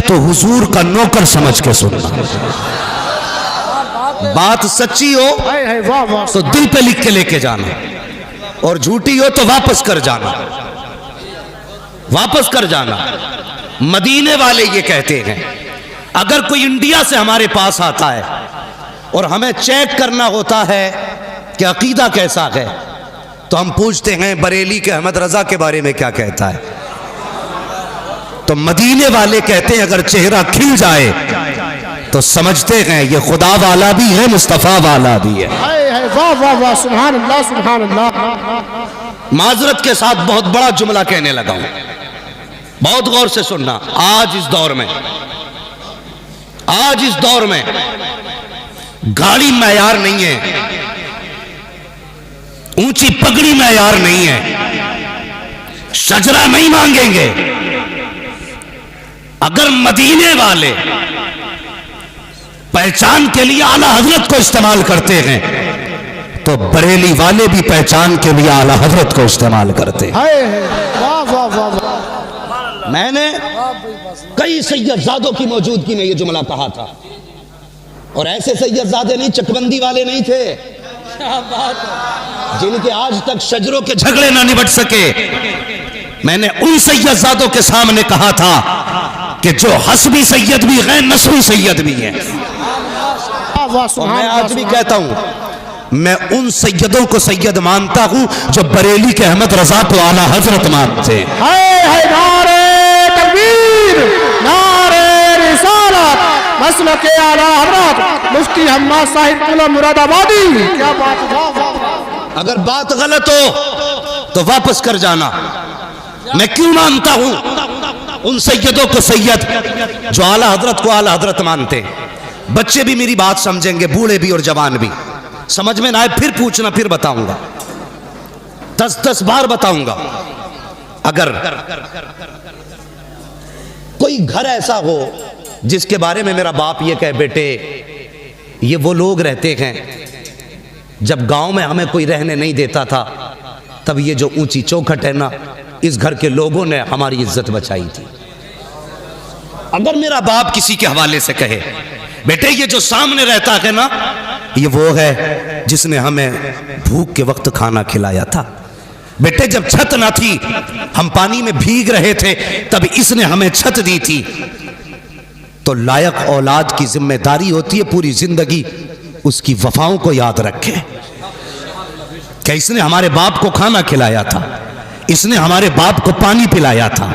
तो हुजूर का नौकर समझ के सुनना। बात सच्ची हो तो दिल पे लिख के लेके जाना, और झूठी हो तो वापस कर जाना, वापस कर जाना। मदीने वाले ये कहते हैं, अगर कोई इंडिया से हमारे पास आता है और हमें चेक करना होता है कि अकीदा कैसा है, तो हम पूछते हैं बरेली के अहमद रजा के बारे में क्या कहता है। तो मदीने वाले कहते हैं अगर चेहरा खिल जाए तो समझते हैं ये खुदा वाला भी है, मुस्तफा वाला भी है। वाह वाह वाह, सुभान अल्लाह सुभान अल्लाह। माजरत के साथ बहुत बड़ा जुमला कहने लगा हूं, बहुत गौर से सुनना। आज इस दौर में गाड़ी मैयार नहीं है, ऊंची पगड़ी मैयार नहीं है, शजरा नहीं मांगेंगे। अगर मदीने वाले पहचान के लिए आला हजरत को इस्तेमाल करते हैं तो बरेली वाले भी पहचान के लिए आला हजरत को इस्तेमाल करते हैं। वाह वाह वाह। मैंने कई सैयदजादों की मौजूदगी में यह जुमला कहा था, और ऐसे सैयदजादे नहीं, चकबंदी वाले नहीं थे जिनके आज तक शजरों के झगड़े ना निबट सके। मैंने उन सैयदजादों के सामने कहा था कि जो हस्बी सैयद भी हैं, नस्बी सैयद भी हैं। और मैं आज भी कहता हूं, मैं उन सैयदों को सैयद मानता हूं जो बरेली के अहमद रजा को आला हजरत मानते हैं। नारे तकबीर, नारे रिसालत, मसलक आला हजरत मुफ्ती हम्माद साहिब कुला मुरादाबादी। क्या बात है। अगर बात गलत हो तो वापस कर जाना। मैं क्यों मानता हूं उन सैयदों को सैयद जो आला हजरत को आला हजरत मानते हैं? बच्चे भी मेरी बात समझेंगे, बूढ़े भी और जवान भी। समझ में ना आए फिर पूछना, फिर बताऊंगा, 10 बार बताऊंगा। अगर कोई घर ऐसा हो जिसके बारे में मेरा बाप ये कहे, बेटे ये वो लोग रहते हैं जब गांव में हमें कोई रहने नहीं देता था, तब ये जो ऊंची चौखट है ना, इस घर के लोगों ने हमारी इज्जत बचाई थी। अगर मेरा बाप किसी के हवाले से कहे, बेटे ये जो सामने रहता है ना, ये वो है जिसने हमें भूख के वक्त खाना खिलाया था। बेटे जब छत ना थी, हम पानी में भीग रहे थे, तब इसने हमें छत दी थी। तो लायक औलाद की जिम्मेदारी होती है पूरी जिंदगी उसकी वफाओं को याद रखे। क्या इसने हमारे बाप को खाना खिलाया था, इसने हमारे बाप को पानी पिलाया था।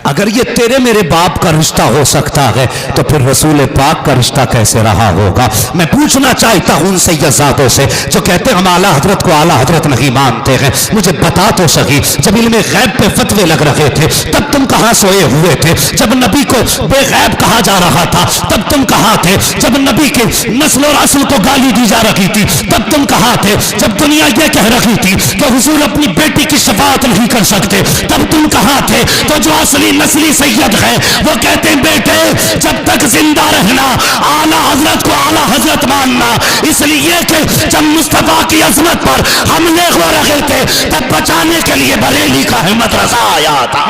अगर ये तेरे मेरे बाप का रिश्ता हो सकता है तो फिर रसूल पाक का रिश्ता कैसे रहा होगा? मैं पूछना चाहता हूं उन सैयदजादों से जो कहते हैं हम आला हजरत को आला हजरत नहीं मानते हैं, मुझे बता तो सही, जब इल्मे गैब पे फतवे लग रहे थे तब तुम कहां सोए हुए थे? जब नबी को बेगैब कहा जा रहा था तब तुम कहां थे? जब नबी के नस्ल और असल को गाली दी जा रही थी तब तुम कहां थे? जब दुनिया ये कह रही थी कि हुजूर अपनी बेटी की शफाअत नहीं कर सकते तब तुम कहां थे? तो जो असली नस्ली सैयद है वो कहते हैं बेटे जब तक जिंदा रहना आला हजरत को आला हजरत मानना, इसलिए कि जब मुस्तफा की अजमत पर हमले हो रहे थे तब बचाने के लिए बरेली का अहमद रजा आया था।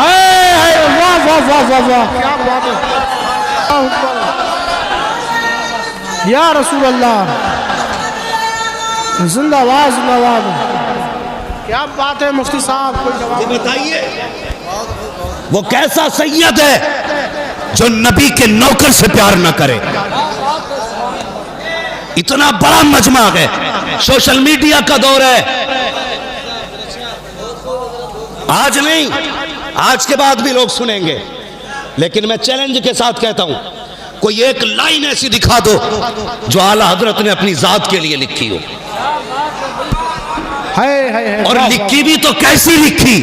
वाह वाह वाह वाह वाह, क्या बात है या रसूल अल्लाह, जिंदाबाद जिंदाबाद। क्या बात है मुफ्ती साहब, कोई जवाब बताइए वो कैसा सैयद है जो नबी के नौकर से प्यार न करे? इतना बड़ा मजमा है, सोशल मीडिया का दौर है। आज नहीं, आज के बाद भी लोग सुनेंगे, लेकिन मैं चैलेंज के साथ कहता हूं कोई एक लाइन ऐसी दिखा दो जो आला हजरत ने अपनी जात के लिए लिखी हो। और लिखी भी तो कैसी लिखी?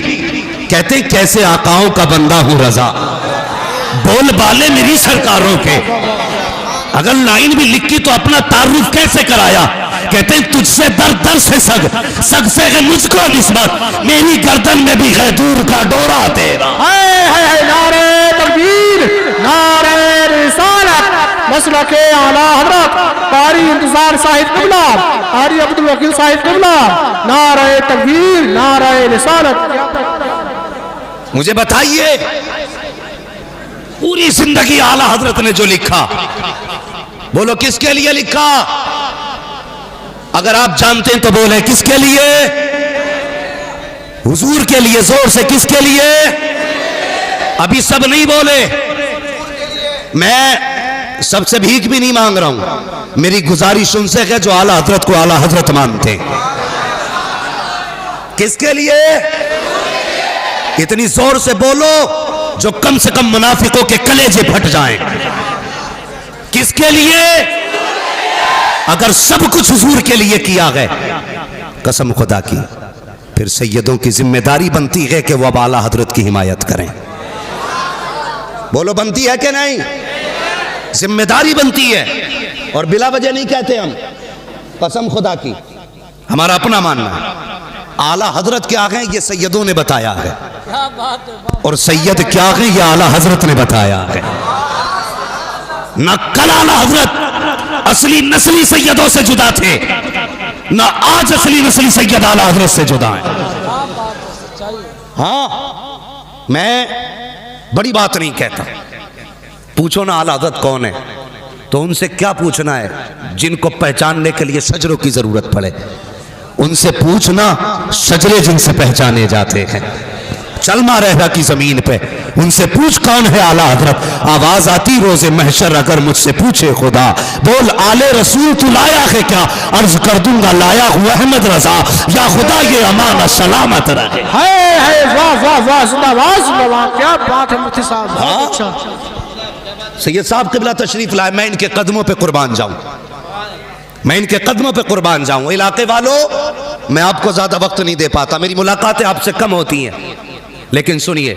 कहते कैसे आकाओं का बंदा हूं रजा, बोल बाले मेरी सरकारों के। अगर लाइन भी लिखी तो अपना तारुफ कैसे कराया? कहते हैं तुझसे दर दर से सग, सग से है मुझको निस्बत, मेरी गर्दन में भी है दूर का डोरा तेरा। नारे तकबीर, नारे रिसालत, मसलक आला हजरत कारी इंतजार साहिब किबला, कारी अब्दुल वकील साहिब किबला, नारे तकबीर, नारे रिसालत। मुझे बताइए पूरी जिंदगी आला हजरत ने जो लिखा, बोलो किसके लिए लिखा? अगर आप जानते हैं तो बोले किसके लिए? हुजूर के लिए। जोर से किसके लिए? अभी सब नहीं बोले। मैं सबसे भीख भी नहीं मांग रहा हूं, मेरी गुजारिश उनसे है जो आला हजरत को आला हजरत मानते हैं। किसके लिए? इतनी जोर से बोलो जो कम से कम मुनाफिकों के कलेजे फट जाएं। किसके लिए? अगर सब कुछ हुजूर के लिए किया गया, कसम खुदा की, फिर सैयदों की जिम्मेदारी बनती है कि वह अब आला हजरत की हिमायत करें। बोलो बनती है कि नहीं? जिम्मेदारी बनती है। और बिला वजह नहीं कहते हम, कसम खुदा की, हमारा अपना मानना है। आला हजरत क्या है ये सैयदों ने बताया है, और सैयद क्या है ये आला हजरत ने बताया है। न कल आला हजरत असली नस्ली सैयदों से जुदा थे, न आज असली नस्ली सैयद आला हजरत से जुदा है। हाँ, मैं बड़ी बात नहीं कहता। पूछो ना आला हजरत कौन है, तो उनसे क्या पूछना है जिनको पहचानने के लिए शजरों की जरूरत पड़े। उनसे पूछना शजरे जिनसे पहचाने जाते हैं। चलमा रहरा की जमीन पे उनसे पूछ कौन है आला हजरत। आवाज आती रोजे महशर अगर मुझसे पूछे खुदा, बोल आले रसूल तू लाया है क्या? अर्ज कर दूंगा लाया हुआ अहमद रजा, या खुदा ये अमान सलामत रहे। वाह वाह वाह, जिंदाबाद जिंदाबाद, क्या बात है मुफ्ती साहब। हाँ? अच्छा, सैयद साहब क़िबला तशरीफ लाए, मैं इनके कदमों पे कुर्बान जाऊं, मैं इनके कदमों पे कुर्बान जाऊं। इलाके वालों, मैं आपको ज्यादा वक्त नहीं दे पाता, मेरी मुलाकातें आपसे कम होती हैं, लेकिन सुनिए,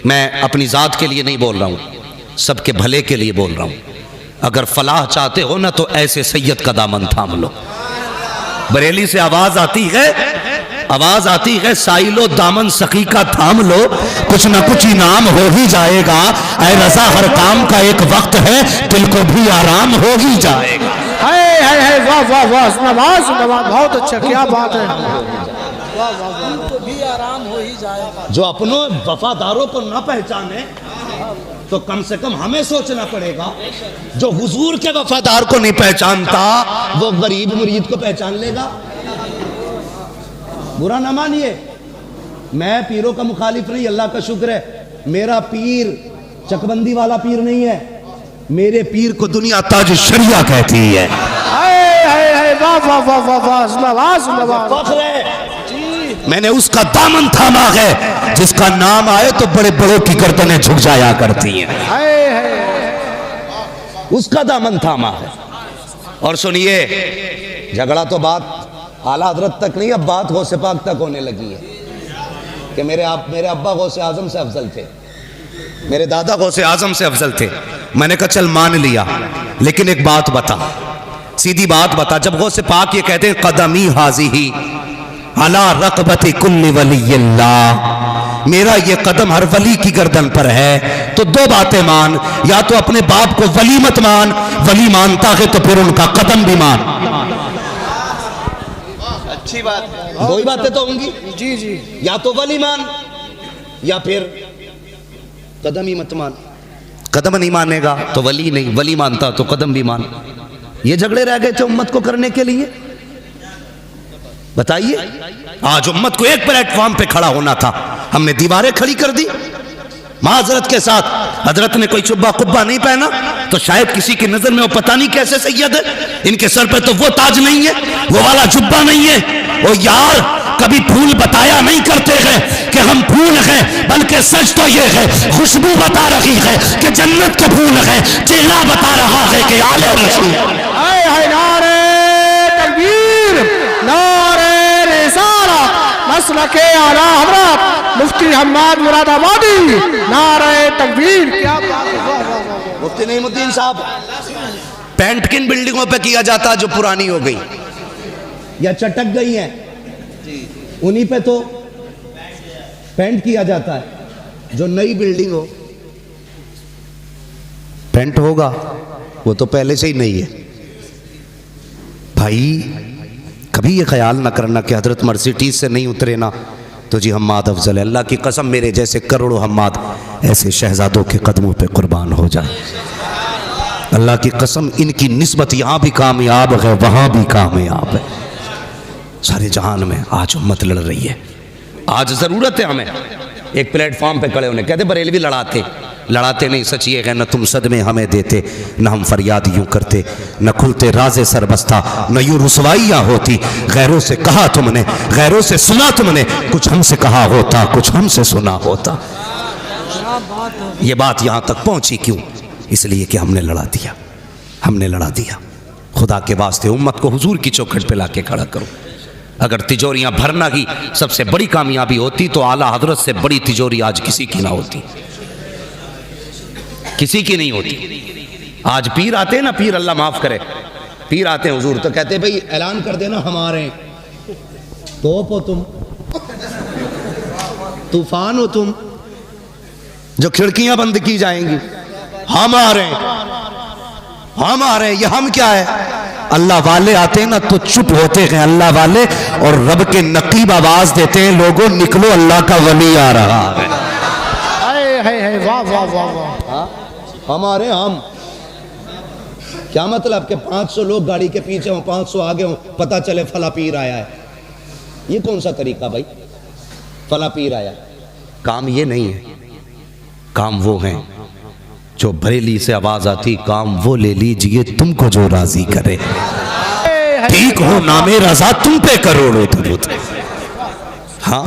मैं अपनी जात के लिए नहीं बोल रहा हूं, सबके भले के लिए बोल रहा हूं। अगर फलाह चाहते हो ना तो ऐसे सैयद का दामन थाम लो। बरेली से आवाज आती है, आवाज आती है, साइलो दामन सखी का थाम लो, कुछ ना कुछ इनाम हो ही जाएगा। ऐ रजा हर काम का एक वक्त है, दिल को भी आराम हो ही जाएगा। है वाह वाह वाह, जिंदाबाद जिंदाबाद, बहुत अच्छा, क्या बात है। तो भी आराम हो ही जाएगा। जो अपनों वफादारों को ना पहचाने तो कम से कम हमें सोचना पड़ेगा। जो हुजूर के वफादार को नहीं पहचानता वो गरीब मुरीद को पहचान लेगा। बुरा ना मानिए, मैं पीरों का मुखालिफ नहीं, अल्लाह का शुक्र है, मेरा पीर चकबंदी वाला पीर नहीं है, मेरे पीर को दुनिया ताज शरिया कहती है। वाह वाह वाह वाह वाह, जिंदाबाद जिंदाबाद। फख्र है, मैंने उसका दामन थामा है जिसका नाम आए तो बड़े बड़ों की गर्दनें झुक जाया करती हैं। उसका दामन थामा है। और सुनिए, झगड़ा तो बात आला हजरत तक नहीं, अब बात गौसे पाक तक होने लगी है कि मेरे अब्बा गौसे आजम से अफजल थे, मेरे दादा गौसे आजम से अफजल थे। मैंने कहा चल मान लिया, लेकिन एक बात बता, सीधी बात बता। जब गौसे पाक ये कहते हैं कदमी हाजी ही अला रक़बति कुल्ली वलिय्यिल्लाह, मेरा ये कदम हर वली की गर्दन पर है, तो दो बातें मान, या तो अपने बाप को वली मत मान, वली मानता है तो फिर उनका कदम भी मान। अच्छी बात है, दो ही बातें तो होंगी जी जी, या तो वली मान या फिर कदम ही मत मान। कदम नहीं मानेगा तो वली नहीं, वली मानता तो कदम भी मान। ये झगड़े रह गए थे उम्मत को करने के लिए। बताइए, आज उम्मत को एक प्लेटफॉर्म पे खड़ा होना था, हमने दीवारें खड़ी कर दी। माजरत के साथ हजरत ने कोई चुब्बा कुब्बा नहीं पहना तो शायद किसी की नजर में वो पता नहीं कैसे सैयद है, इनके सर पे तो वो ताज नहीं है, वो वाला जुब्बा नहीं है। ओ यार, कभी फूल बताया नहीं करते हैं कि हम फूल हैं, बल्कि सच तो ये है खुशबू बता रही है कि जन्नत के फूल हैं, चेहरा बता रहा है कि आले रसूल। नारे तकबीर, नारे रिसालत, मसलके आला हजरत मुफ्ती हम्माद मुरादाबादी, नारे तकबीर, क्या बात है। वाह वाह वाह। मुफ्ती नईमुद्दीन साहब, पेंट किन बिल्डिंगों पे किया जाता जो पुरानी हो गई या चटक गई हैं, उन्हीं पे तो पेंट किया जाता है। जो नई बिल्डिंग हो पेंट होगा वो तो पहले से ही नहीं है। भाई कभी ये ख्याल ना करना कि हजरत मर्सिडीज से नहीं उतरे ना तो जी हम्माद अफजल है। अल्लाह की कसम मेरे जैसे करोड़ों हम्माद ऐसे शहजादों के कदमों पे कुर्बान हो जाए। अल्लाह की कसम इनकी निस्बत यहाँ भी कामयाब है, वहाँ भी कामयाब है। सारे जहान में आज उम्मत लड़ रही है। आज ज़रूरत है हमें एक प्लेटफॉर्म पे खड़े होने। कहते बरेलवी लड़ाते नहीं, सच ये है न तुम सदमे हमें देते, न हम फरियाद यूं करते, न खुलते राज़े सर बस्ता, न यूं रुसवाइयाँ होती। गैरों से कहा तुमने, गैरों से सुना तुमने, कुछ हमसे कहा होता, कुछ हमसे सुना होता। ये बात यहाँ तक पहुँची क्यों? इसलिए कि हमने लड़ा दिया। खुदा के वास्ते उम्मत को हुजूर की चौखट पे लाके खड़ा करो। अगर तिजोरियां भरना ही सबसे बड़ी कामयाबी होती तो आला हजरत से बड़ी तिजोरी आज किसी की ना होती, किसी की नहीं होती। आज पीर आते हैं ना, पीर अल्लाह माफ करे, पीर आते हैं हुजूर तो कहते भाई ऐलान कर देना हमारे, तोप हो तुम, तूफान हो तुम, जो खिड़कियां बंद की जाएंगी, हमारे ये हम क्या है? अल्लाह वाले आते हैं ना तो चुप होते हैं अल्लाह वाले, और रब के नकीब आवाज देते हैं, लोगों निकलो अल्लाह का वली आ रहा है। वाह वाह वाह वाह। हमारे हम क्या मतलब कि 500 लोग गाड़ी के पीछे हो, 500 आगे हो, पता चले फला पीर आया है। ये कौन सा तरीका भाई? फला पीर आया। काम ये नहीं है, काम वो है जो बरेली से आवाज आती, काम वो ले लीजिए तुमको जो राजी करे, ठीक हो नामे रजा तुम पे करोड़ों दरूद। हाँ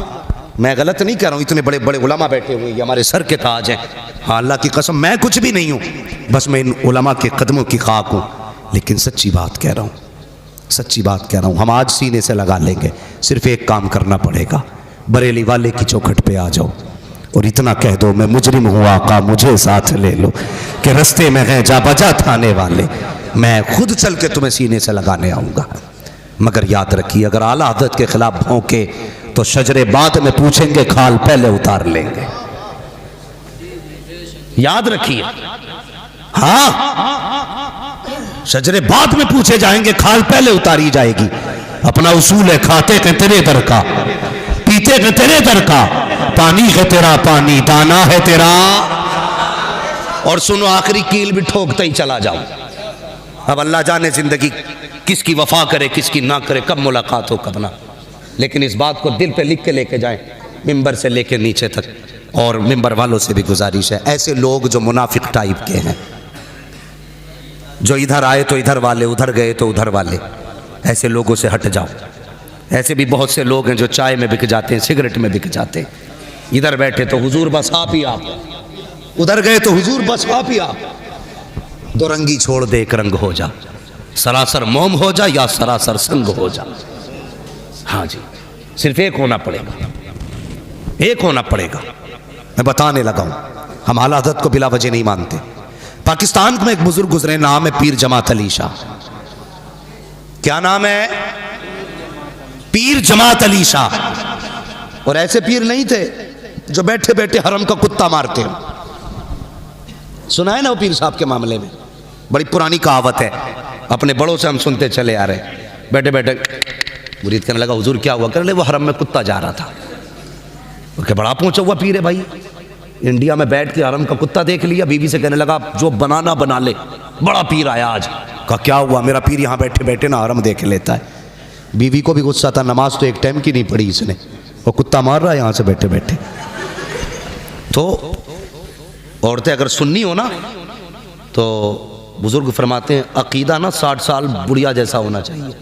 मैं गलत नहीं कह रहा हूं, इतने बड़े बड़े उलमा बैठे हुए ये हमारे सर के ताज हैं। हाँ अल्लाह की कसम मैं कुछ भी नहीं हूं, बस मैं इन उलमा के कदमों की खाक हूं। लेकिन सच्ची बात कह रहा हूं, हम आज सीने से लगा लेंगे। सिर्फ एक काम करना पड़ेगा, बरेली वाले की चौखट पे आ जाओ और इतना कह दो मैं मुजरिम हूँ आका मुझे साथ ले लो, कि रस्ते में है जा बजा थाने वाले, मैं खुद चल के तुम्हें सीने से लगाने आऊँगा। मगर याद रखिए अगर आला हज़रत के खिलाफ भौंके तो शजरे बाद में पूछेंगे, खाल पहले उतार लेंगे। याद रखिए, हाँ शजरे बाद में पूछे जाएंगे, खाल पहले उतारी जाएगी। अपना उसूल है, खाते हैं तेरे दर का, पीते हैं तेरे दर का, पानी है तेरा पानी, दाना है तेरा। और सुनो आखिरी कील भी ठोकते ही चला जाओ। अब अल्लाह जाने जिंदगी किसकी वफा करे किसकी ना करे, कब मुलाकात हो कब ना। लेकिन इस बात को दिल पे लिख के लेके जाएं, मिंबर से लेके नीचे तक। और मिंबर वालों से भी गुजारिश है, ऐसे लोग जो मुनाफिक टाइप के हैं, जो इधर आए तो इधर वाले, उधर गए तो उधर वाले, ऐसे लोगों से हट जाओ। ऐसे भी बहुत से लोग हैं जो चाय में बिक जाते हैं, सिगरेट में बिक जाते हैं। इधर बैठे तो हुजूर बस आप ही आप, उधर गए तो हुजूर बस आप ही आप। दो रंगी छोड़ दे एक रंग हो जा, सरासर मोम हो जा या सरासर संग हो जा। हाँ जी सिर्फ एक होना पड़ेगा, एक होना पड़ेगा। मैं बताने लगा हूं, हम आला हज़रत को बिला वजह नहीं मानते। पाकिस्तान में एक बुजुर्ग गुजरे, नाम है पीर जमात अली शाह। क्या नाम है? पीर जमात अली शाह। और ऐसे पीर नहीं थे जो बैठे बैठे हरम का कुत्ता मारते हो। सुना है ना वो पीर साहब के मामले में, बड़ी पुरानी कहावत है, अपने बड़ों से हम सुनते चले आ रहे। बैठे बैठे मुरीद कहने लगा हुजूर क्या हुआ? कहने लगे वो हरम में कुत्ता जा रहा था। उसके बड़ा पहुंचा हुआ पीर है भाई, इंडिया में बैठ के हरम का कुत्ता देख लिया। बीवी से कहने लगा जो बनाना बना ले, बड़ा पीर आया आज। कहा क्या हुआ? मेरा पीर यहाँ बैठे बैठे ना हरम देख लेता है। बीवी को भी गुस्सा था, नमाज तो एक टाइम की नहीं पढ़ी इसने, वो कुत्ता मार रहा है यहाँ से बैठे बैठे। तो औरतें अगर सुन्नी हो ना तो बुजुर्ग फरमाते हैं अकीदा ना 60 साल बुढ़िया जैसा होना चाहिए।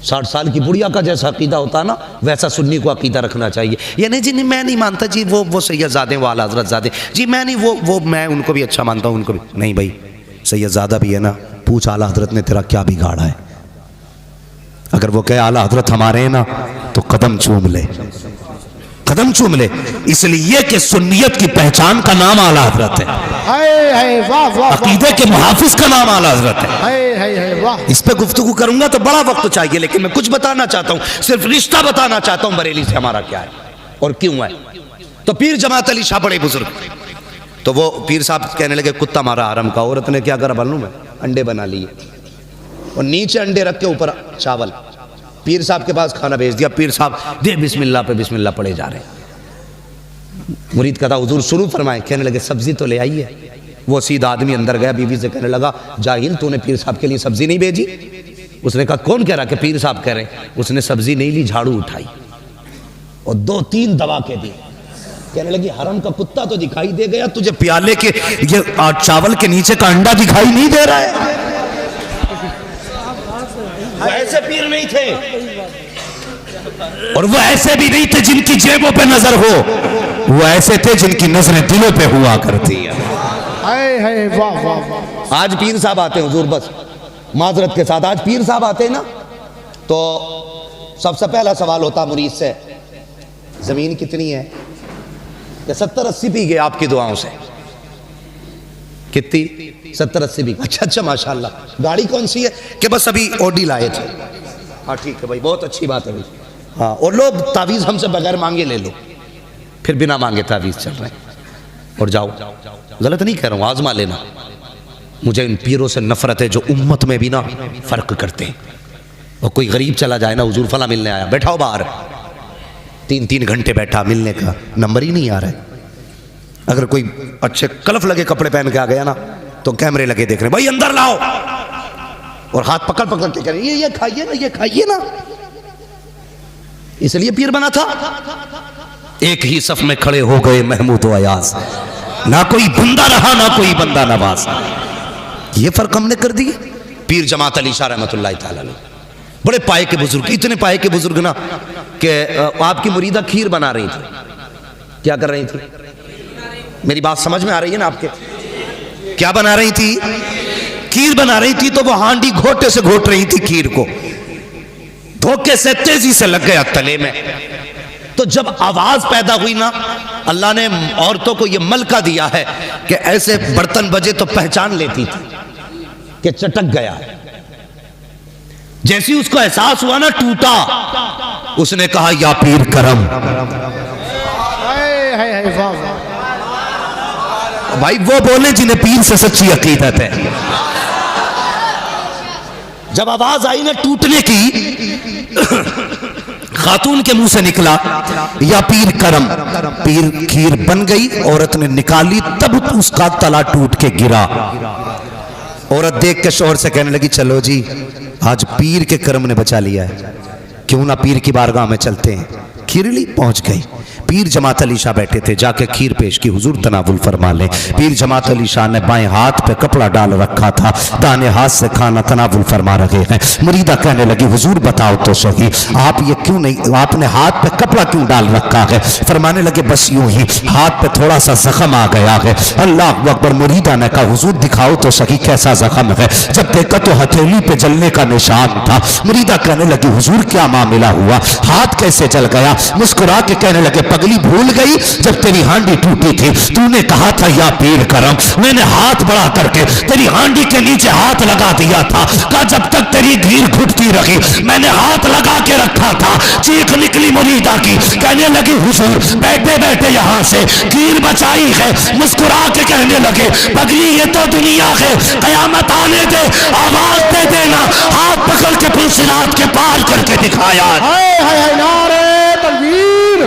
60 साल की बुढ़िया का जैसा अकीदा होता है ना, वैसा सुन्नी को अकीदा रखना चाहिए। ये नहीं जी नहीं मैं नहीं मानता जी वो सैयदजादे वो आला हज़रत ज़ादे जी, मैं नहीं वो मैं उनको भी अच्छा मानता हूँ, उनको भी नहीं। भाई सैयदजादा भी है ना, पूछ आला हज़रत ने तेरा क्या बिगाड़ा है। अगर वो कहे आला हज़रत हमारे हैं ना तो कदम चूम ले, कदम चूम ले। इसलिए कि सुन्नियत की पहचान का नाम आला हज़रत है, अकीदे के मुहाफिज का नाम आला हज़रत है। इस पे गुफ्तगू करूंगा तो बड़ा वक्त चाहिए, लेकिन मैं कुछ बताना चाहता हूं, सिर्फ रिश्ता बताना चाहता हूं बरेली से हमारा क्या है और क्यों है। तो पीर जमात अली शाह बड़े बुजुर्ग, तो वो पीर साहब कहने लगे कुत्ता मारा हरम का। औरत ने क्या करा मालूम है? अंडे बना लिए और नीचे अंडे रख के ऊपर चावल। पीर साहब के पास खाना भेज दिया। पीर साहब दे बिस्मिल्लाह पे बिस्मिल्लाह पड़े जा रहे हैं। मुरीद कहता हुजूर शुरू फरमाए। कहने लगे सब्जी तो ले आइए। वो सीधा आदमी अंदर गया, बीवी से कहने लगा जाहिल तूने पीर साहब के लिए सब्जी नहीं भेजी? उसने कहा कौन कह रहा कि पीर साहब कह रहे? उसने सब्जी नहीं ली, झाड़ू उठाई और 2-3 दबा के दी। कहने लगी हरम का कुत्ता तो दिखाई दे गया, तुझे प्याले के ये चावल के नीचे का अंडा दिखाई नहीं दे रहा है? वो ऐसे पीर नहीं थे, और वो ऐसे भी नहीं थे जिनकी जेबों पे नजर हो, वो ऐसे थे जिनकी नजरें दिलों पे हुआ करती है। हाय वाह वाह। आज पीर साहब आते हैं हुजूर, बस माजरत के साथ आज पीर साहब आते हैं ना, तो सबसे पहला सवाल होता मुरीद से, जमीन कितनी है? या 70-80 पी गए आपकी दुआओं से? कितनी? 70-80 बीघा। अच्छा माशाल्लाह। गाड़ी कौन सी है? कि बस अभी ऑडी लाए थे। हाँ ठीक है भाई, बहुत अच्छी बात है भाई। हाँ, और लोग तावीज़ हमसे बगैर मांगे ले लो, फिर बिना मांगे तावीज़ चल रहे हैं। और जाओ, गलत नहीं कह रहा हूँ, आजमा लेना। मुझे इन पीरों से नफरत है जो उम्मत में भी ना फ़र्क करते हैं। और कोई गरीब चला जाए ना, हुजूर फला मिलने आया, बैठाओ बाहर, 3-3 घंटे बैठा, मिलने का नंबर ही नहीं आ रहा है। अगर कोई अच्छे कलफ लगे कपड़े पहन के आ गया ना, तो कैमरे लगे देख रहे हैं, भाई अंदर लाओ, और हाथ पकड़ पकड़ के कह रहे ये खाइए ना, ये खाइए ना। इसलिए पीर बना था। एक ही सफ में खड़े हो गए महमूद व अयाज, ना कोई बंदा रहा ना कोई बंदा नवाज। ये फर्क हमने कर दिए। पीर जमात अली शाह रहमतुल्लाह तआला अलैह बड़े पाए के बुजुर्ग, इतने पाए के बुजुर्ग ना कि आपकी मुरीदा खीर बना रही थी। क्या कर रही थी? मेरी बात समझ में आ रही है ना आपके? क्या बना रही थी? खीर बना रही थी। तो वो हांडी घोटे से घोट रही थी खीर को, धोखे से तेजी से लग गया तले में। तो जब आवाज पैदा हुई ना, अल्लाह ने औरतों को यह मलका दिया है कि ऐसे बर्तन बजे तो पहचान लेती थी कि चटक गया। जैसी उसको एहसास हुआ ना, टूटा, उसने कहा या पीर करम। भाई वो बोले जिन्हें पीर से सच्ची अकीदत है। जब आवाज आई ना टूटने की, खातून के मुंह से निकला या पीर करम। पीर खीर बन गई, औरत ने निकाली, तब उसका तला टूट के गिरा। औरत देख के शोहर से कहने लगी चलो जी, आज पीर के करम ने बचा लिया है, क्यों ना पीर की बारगाह में चलते हैं। खीरली पहुंच गई। पीर जमात अली शाह बैठे थे, जाके खीर पेश की, हुजूर तनावुल फरमा लें। पीर जमात अली शाह ने बाएं हाथ पे कपड़ा डाल रखा था, दाने हाथ से खाना तनावुल फरमा रहे हैं। मुरीदा कहने लगी हुजूर बताओ तो सही, आप ये क्यों नहीं, आपने हाथ पे कपड़ा क्यों डाल रखा है? फरमाने लगे बस यूं ही हाथ पे थोड़ा सा जख्म आ गया है। अल्लाह अकबर। मुरीदा ने कहा हुजूर दिखाओ तो सही कैसा जख्म है। जब देखा तो हथेली पे जलने का निशान था। मुरीदा कहने लगी हुजूर क्या मामला हुआ, हाथ कैसे जल गया? मुस्कुरा के कहने लगे पगली भूल गई जब तेरी हांडी टूटी थी, तूने कहा था या पीर करम, मैंने हाथ बढ़ा करके तेरी हांडी के नीचे हाथ लगा दिया था। कहा जब तक तेरी खीर घुटती रही मैंने हाथ लगा के रखा था। चीख निकली मुरीदा की, कहने लगी हुजूर बैठे बैठे यहाँ से खीर बचाई है। मुस्कुरा के कहने लगे पगली ये तो दुनिया है, कयामत आने दे, आवाज दे देना। हाथ पकड़ के फिर सिरात के पार करके दिखाया। नारे तकबीर,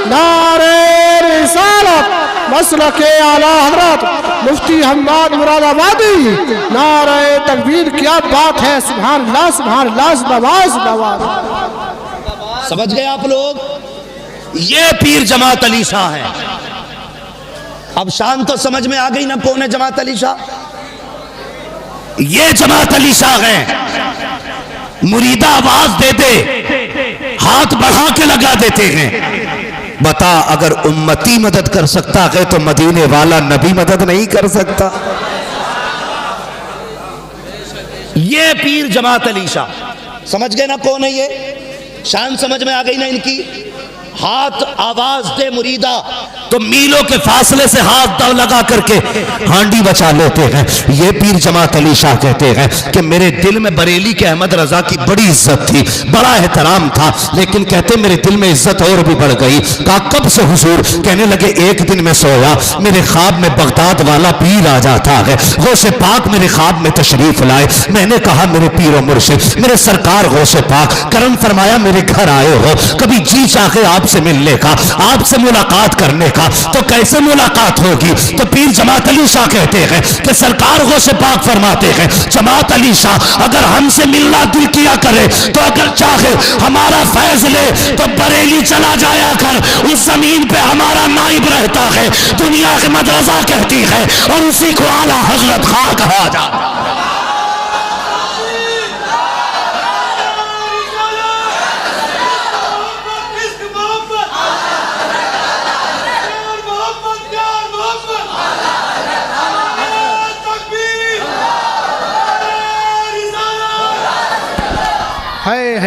नारे रिसालत, मसलके आला हजरत मुफ्ती हम्माद मुरादाबादी। नारे तकबीर, क्या बात है, सुभान अल्लाह, सुभान अल्लाह, नवाज नवाज। समझ गए आप लोग? ये पीर जमात अली शाह है। अब शान तो समझ में आ गई ना कौन है जमात अली शाह? ये जमात अली शाह है। मुरीदा आवाज दे दे, हाथ बढ़ा के लगा देते हैं। बता अगर उम्मती मदद कर सकता है तो मदीने वाला नबी मदद नहीं कर सकता? ये पीर जमात अली शाह। समझ गए ना कौन है ये? शान समझ में आ गई ना इनकी? हाथ आवाज दे मुरीदा, तो मीलों के फासले से हाथ दाव लगा करके हांडी बचा लेते हैं। ये पीर जमात अली शाह कहते हैं कि मेरे दिल में बरेली के अहमद रजा की बड़ी इज्जत थी, बड़ा एहतराम था, लेकिन कहते मेरे दिल में इज्जत और भी बढ़ गई। कहा कब से हुजूर? कहने लगे एक दिन मैं सोया, मेरे ख्वाब में बगदाद वाला पीर आ जाता है, गौसे पाक मेरे ख्वाब में तशरीफ लाए। मैंने कहा मेरे पीरो मुर्शिद, मेरे सरकार गौसे पाक करम फरमाया मेरे घर आए हो, कभी जी चाहे आपसे मिलने का, आपसे मुलाकात करने का, तो कैसे मुलाकात होगी? तो पीर जमात अली शाह कहते हैं कि सरकार गौसे पाक फरमाते हैं जमात अली शाह अगर हमसे मिलना दिल किया करे तो अगर चाहे हमारा फैज ले तो बरेली चला जाया कर, उस जमीन पे हमारा नाइब रहता है, दुनिया की मदरसा कहती है और उसी को आला हजरत खां कहा जाता है।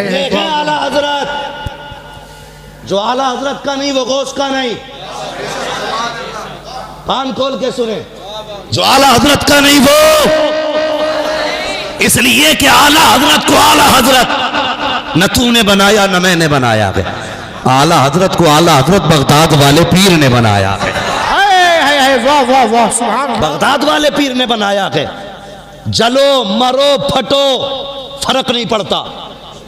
देखें आला हजरत, जो आला हजरत का नहीं वो गौस का नहीं, कान खोल के सुने, जो आला हजरत का नहीं वो, इसलिए कि आला हजरत को आला हजरत न तूने बनाया न मैंने बनाया है, आला हजरत को आला हजरत बगदाद वाले पीर ने बनाया है। वाह वाह वाह, सुभान अल्लाह। बगदाद वाले पीर ने बनाया है। जलो मरो फटो फर्क नहीं पड़ता,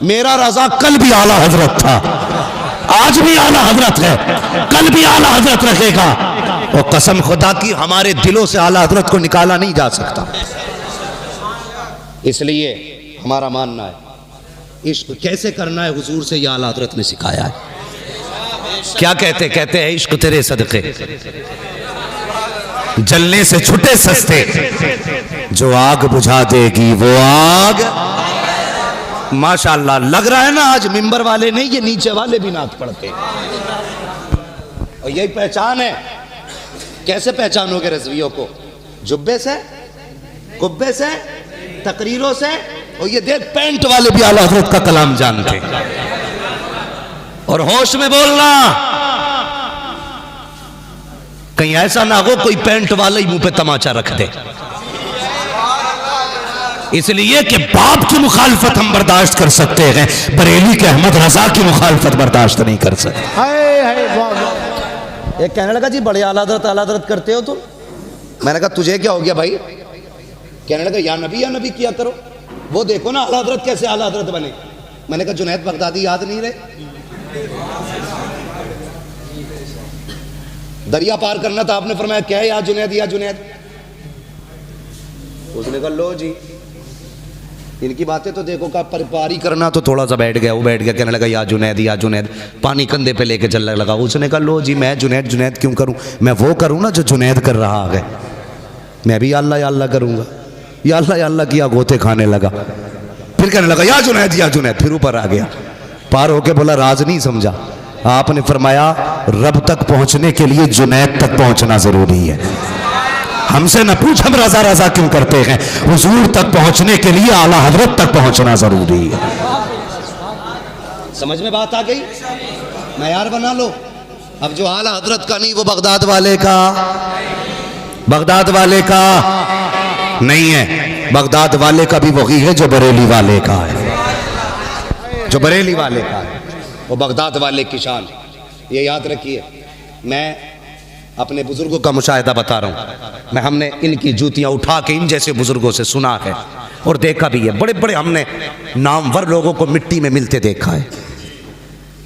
मेरा रजा कल भी आला हजरत था, आज भी आला हजरत है, कल भी आला हजरत रहेगा, और कसम खुदा की हमारे दिलों से आला हजरत को निकाला नहीं जा सकता। इसलिए हमारा मानना है इश्क कैसे करना है हुजूर से ये आला हजरत ने सिखाया है। क्या कहते हैं इश्क तेरे सदके जलने से छुटे सस्ते, जो आग बुझा देगी वो आग। माशाअल्लाह लग रहा है ना आज मिंबर वाले नहीं, ये नीचे वाले भी नात पढ़ते, और यही पहचान है। कैसे पहचानोगे रज़वियों को? जुब्बे से, कुब्बे से, तकरीरों से, और ये देख पैंट वाले भी आला हज़रत का कलाम जानते। और होश में बोलना, कहीं ऐसा ना हो कोई पैंट वाला ही मुंह पे तमाचा रख दे। इसलिए कि बाप की मुखालफत हम बर्दाश्त कर सकते हैं, बरेली के अहमद रजा की मुखालफत बर्दाश्त नहीं कर सकते। एक कहने लगा जी बड़े आला हज़रत करते हो तुम। मैंने कहा तुझे क्या हो गया भाई? कहने लगा या नबी किया करो, वो देखो ना आला हज़रत कैसे आला हज़रत बने। मैंने कहा जुनैद बगदादी याद नहीं रहे? दरिया पार करना था, आपने फरमाया क्या है या जुनैद या जुनैद। उसने कहा लो जी इनकी बातें तो देखो, का पारी करना तो थोड़ा सा बैठ गया, वो बैठ गया, कहने लगा या जुनैद, पानी कंधे पे लेके चलने लगा। उसने कहा लो जी मैं जुनैद क्यों करूं, मैं वो करूं ना जो जुनैद कर रहा है, मैं भी अल्लाह करूंगा। या अल्लाह किया, गोते खाने लगा, फिर कहने लगा या जुनैद, फिर ऊपर आ गया। पार होके बोला राज नहीं समझा। आपने फरमाया रब तक पहुंचने के लिए जुनैद तक पहुंचना जरूरी है। हमसे न पूछ हम रजा क्यों करते हैं, हुजूर तक पहुंचने के लिए आला हजरत तक पहुंचना जरूरी है। समझ में बात आ गई? मयार बना लो। अब जो आला हजरत का नहीं वो बगदाद वाले का नहीं है, बगदाद वाले का भी वही है जो बरेली वाले का है, जो बरेली वाले का है वो बगदाद वाले की शान। ये याद रखिए, मैं अपने बुजुर्गों का मुशाहिदा बता रहा हूँ। हमने इनकी जूतियाँ उठा के इन जैसे बुजुर्गों से सुना है और देखा भी है। बड़े बड़े हमने नामवर लोगों को मिट्टी में मिलते देखा है,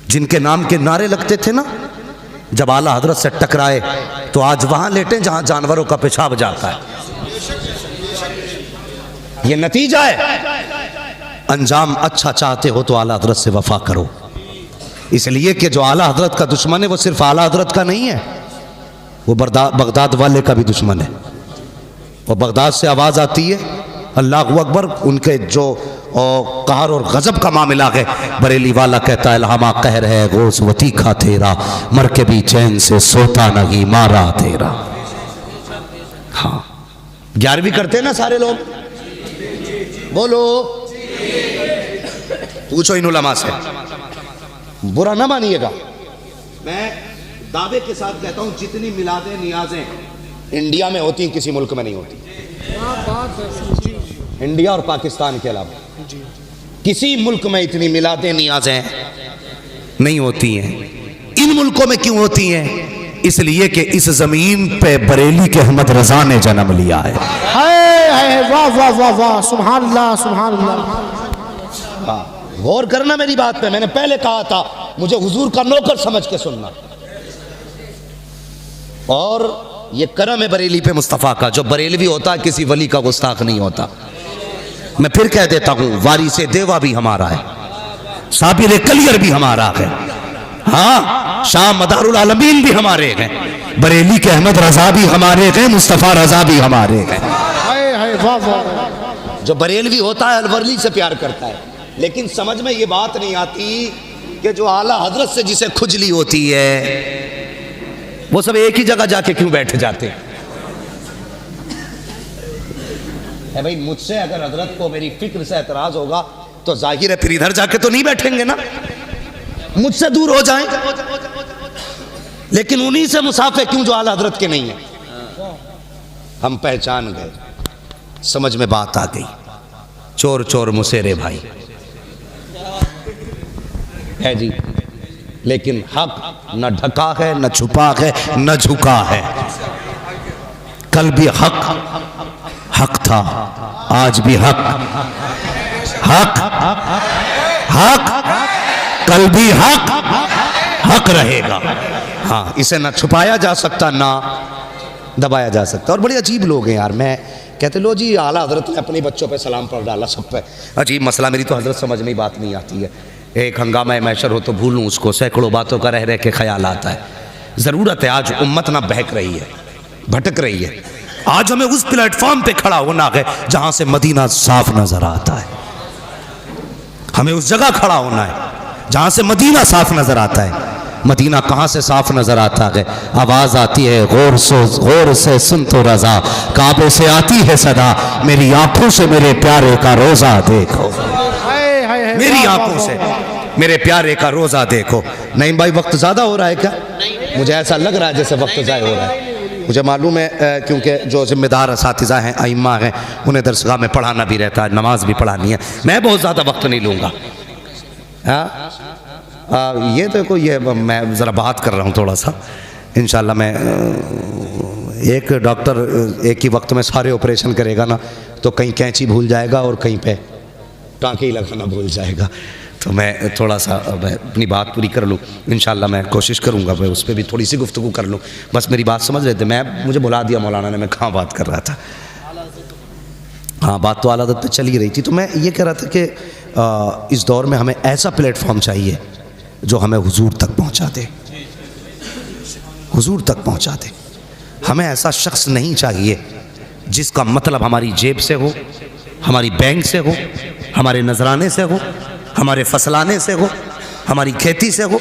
जिनके नाम के नारे लगते थे ना, जब आला हजरत से टकराए तो आज वहाँ लेटे जहाँ जानवरों का पेशाब जाता है। ये नतीजा है। अंजाम अच्छा चाहते हो तो आला हजरत से वफा करो, इसलिए कि जो आला हजरत का दुश्मन है वो सिर्फ आला हजरत का नहीं है, वो बगदाद वाले का भी दुश्मन है। और बगदाद से आवाज़ आती है अल्लाह अकबर, उनके जो कहर और गजब का मामला है। बरेली वाला कहता है लहमा कहर है गोस वती खा तेरा, मर के भी चैन से सोता नहीं मारा तेरा। हाँ 11वीं करते हैं ना सारे लोग, बोलो पूछो इन उलमा से, बुरा ना मानिएगा। मैं दावे के साथ कहता हूं जितनी मिलादें नियाजें इंडिया में होती किसी मुल्क में नहीं होती, इंडिया और पाकिस्तान के अलावा किसी मुल्क में इतनी मिलादें नियाजें नहीं होती हैं। इन मुल्कों में क्यों होती हैं? इसलिए कि इस जमीन पे बरेली के अहमद रजा ने जन्म लिया है। वाह वाह वाह वाह, सुभान अल्लाह सुभान अल्लाह। हाँ, गौर करना मेरी बात पे। मैंने पहले कहा था मुझे हुजूर का नौकर समझ के सुनना। और ये करम है बरेली पे मुस्तफ़ा का, जो बरेलवी होता है किसी वली का गुस्ताख नहीं होता। मैं फिर कह देता हूं, वारिसे देवा भी हमारा है, साबिर कलियर भी हमारा है, हाँ शाह मदारुल आलमीन भी हमारे हैं, बरेली के अहमद रजा भी हमारे हैं, मुस्तफ़ा रजा भी हमारे हैं। वाह वाह। जो बरेलवी होता है अलवरली से प्यार करता है, लेकिन समझ में ये बात नहीं आती कि जो आला हजरत से जिसे खुजली होती है वो सब एक ही जगह जाके क्यों बैठ जाते हैं? भाई मुझसे अगर हजरत को मेरी फिक्र से एतराज होगा तो जाहिर है फिर इधर जाके तो नहीं बैठेंगे ना, मुझसे दूर हो जाएं। लेकिन उन्हीं से मुसाफे क्यों जो आला हजरत के नहीं है। हम पहचान गए, समझ में बात आ गई। चोर चोर मुसेरे भाई है जी, लेकिन हक न ढका है, न छुपा है, न झुका है। कल भी हक था, आज भी हक कल भी हक रहेगा। हाँ, इसे ना छुपाया जा सकता ना दबाया जा सकता। और बड़े अजीब लोग हैं यार। मैं कहते लो जी आला हजरत ने अपने बच्चों पे सलाम पढ़ डाला सब पे। अजीब मसला, मेरी तो हजरत समझ में बात नहीं आती है। एक हंगामा मैशर हो तो भूलूं उसको, सैकड़ों बातों का रह रह के ख्याल आता है। ज़रूरत है आज उम्मत ना बहक रही है, भटक रही है। आज हमें उस प्लेटफॉर्म पे खड़ा होना है जहां से मदीना साफ नजर आता है। हमें उस जगह खड़ा होना है जहां से मदीना साफ नजर आता है। मदीना कहां से साफ नजर आता है? आवाज आती है गौर से सुन तो रजा, काबे से आती है सदा, मेरी आंखों से मेरे प्यारे का रोजा देखो, मेरी आंखों से मेरे प्यारे का रोजा देखो। नहीं भाई वक्त ज्यादा हो रहा है क्या? मुझे ऐसा लग रहा है जैसे वक्त ज़ाया हो रहा है। मुझे मालूम है क्योंकि जो जिम्मेदार असातिज़ा हैं, आइम्मा हैं, उन्हें दरसगाह में पढ़ाना भी रहता है, नमाज भी पढ़ानी है। मैं बहुत ज़्यादा वक्त नहीं लूँगा। हाँ, ये देखो, ये मैं ज़रा बात कर रहा हूँ थोड़ा सा। इंशाल्लाह मैं एक डॉक्टर एक ही वक्त में सारे ऑपरेशन करेगा ना तो कहीं कैंची भूल जाएगा और कहीं पे टाँके ही लगाना भूल जाएगा। तो मैं थोड़ा सा मैं अपनी बात पूरी कर लूँ। इंशाल्लाह मैं कोशिश करूँगा मैं उस पर भी थोड़ी सी गुफ्तगू कर लूँ। बस मेरी बात समझ रहे थे, मुझे बुला दिया मौलाना ने, मैं कहाँ बात कर रहा था। हाँ, बात तो आला हज़रत पे चल ही रही थी। तो मैं ये कह रहा था कि इस दौर में हमें ऐसा प्लेटफॉर्म चाहिए जो हमें हुजूर तक पहुँचा दे, हुजूर तक पहुँचा दे। हमें ऐसा शख्स नहीं चाहिए जिसका मतलब हमारी जेब से हो, हमारी बैंक से हो, हमारे नजराने से हो, हमारे फसलाने से हो, हमारी खेती से हो,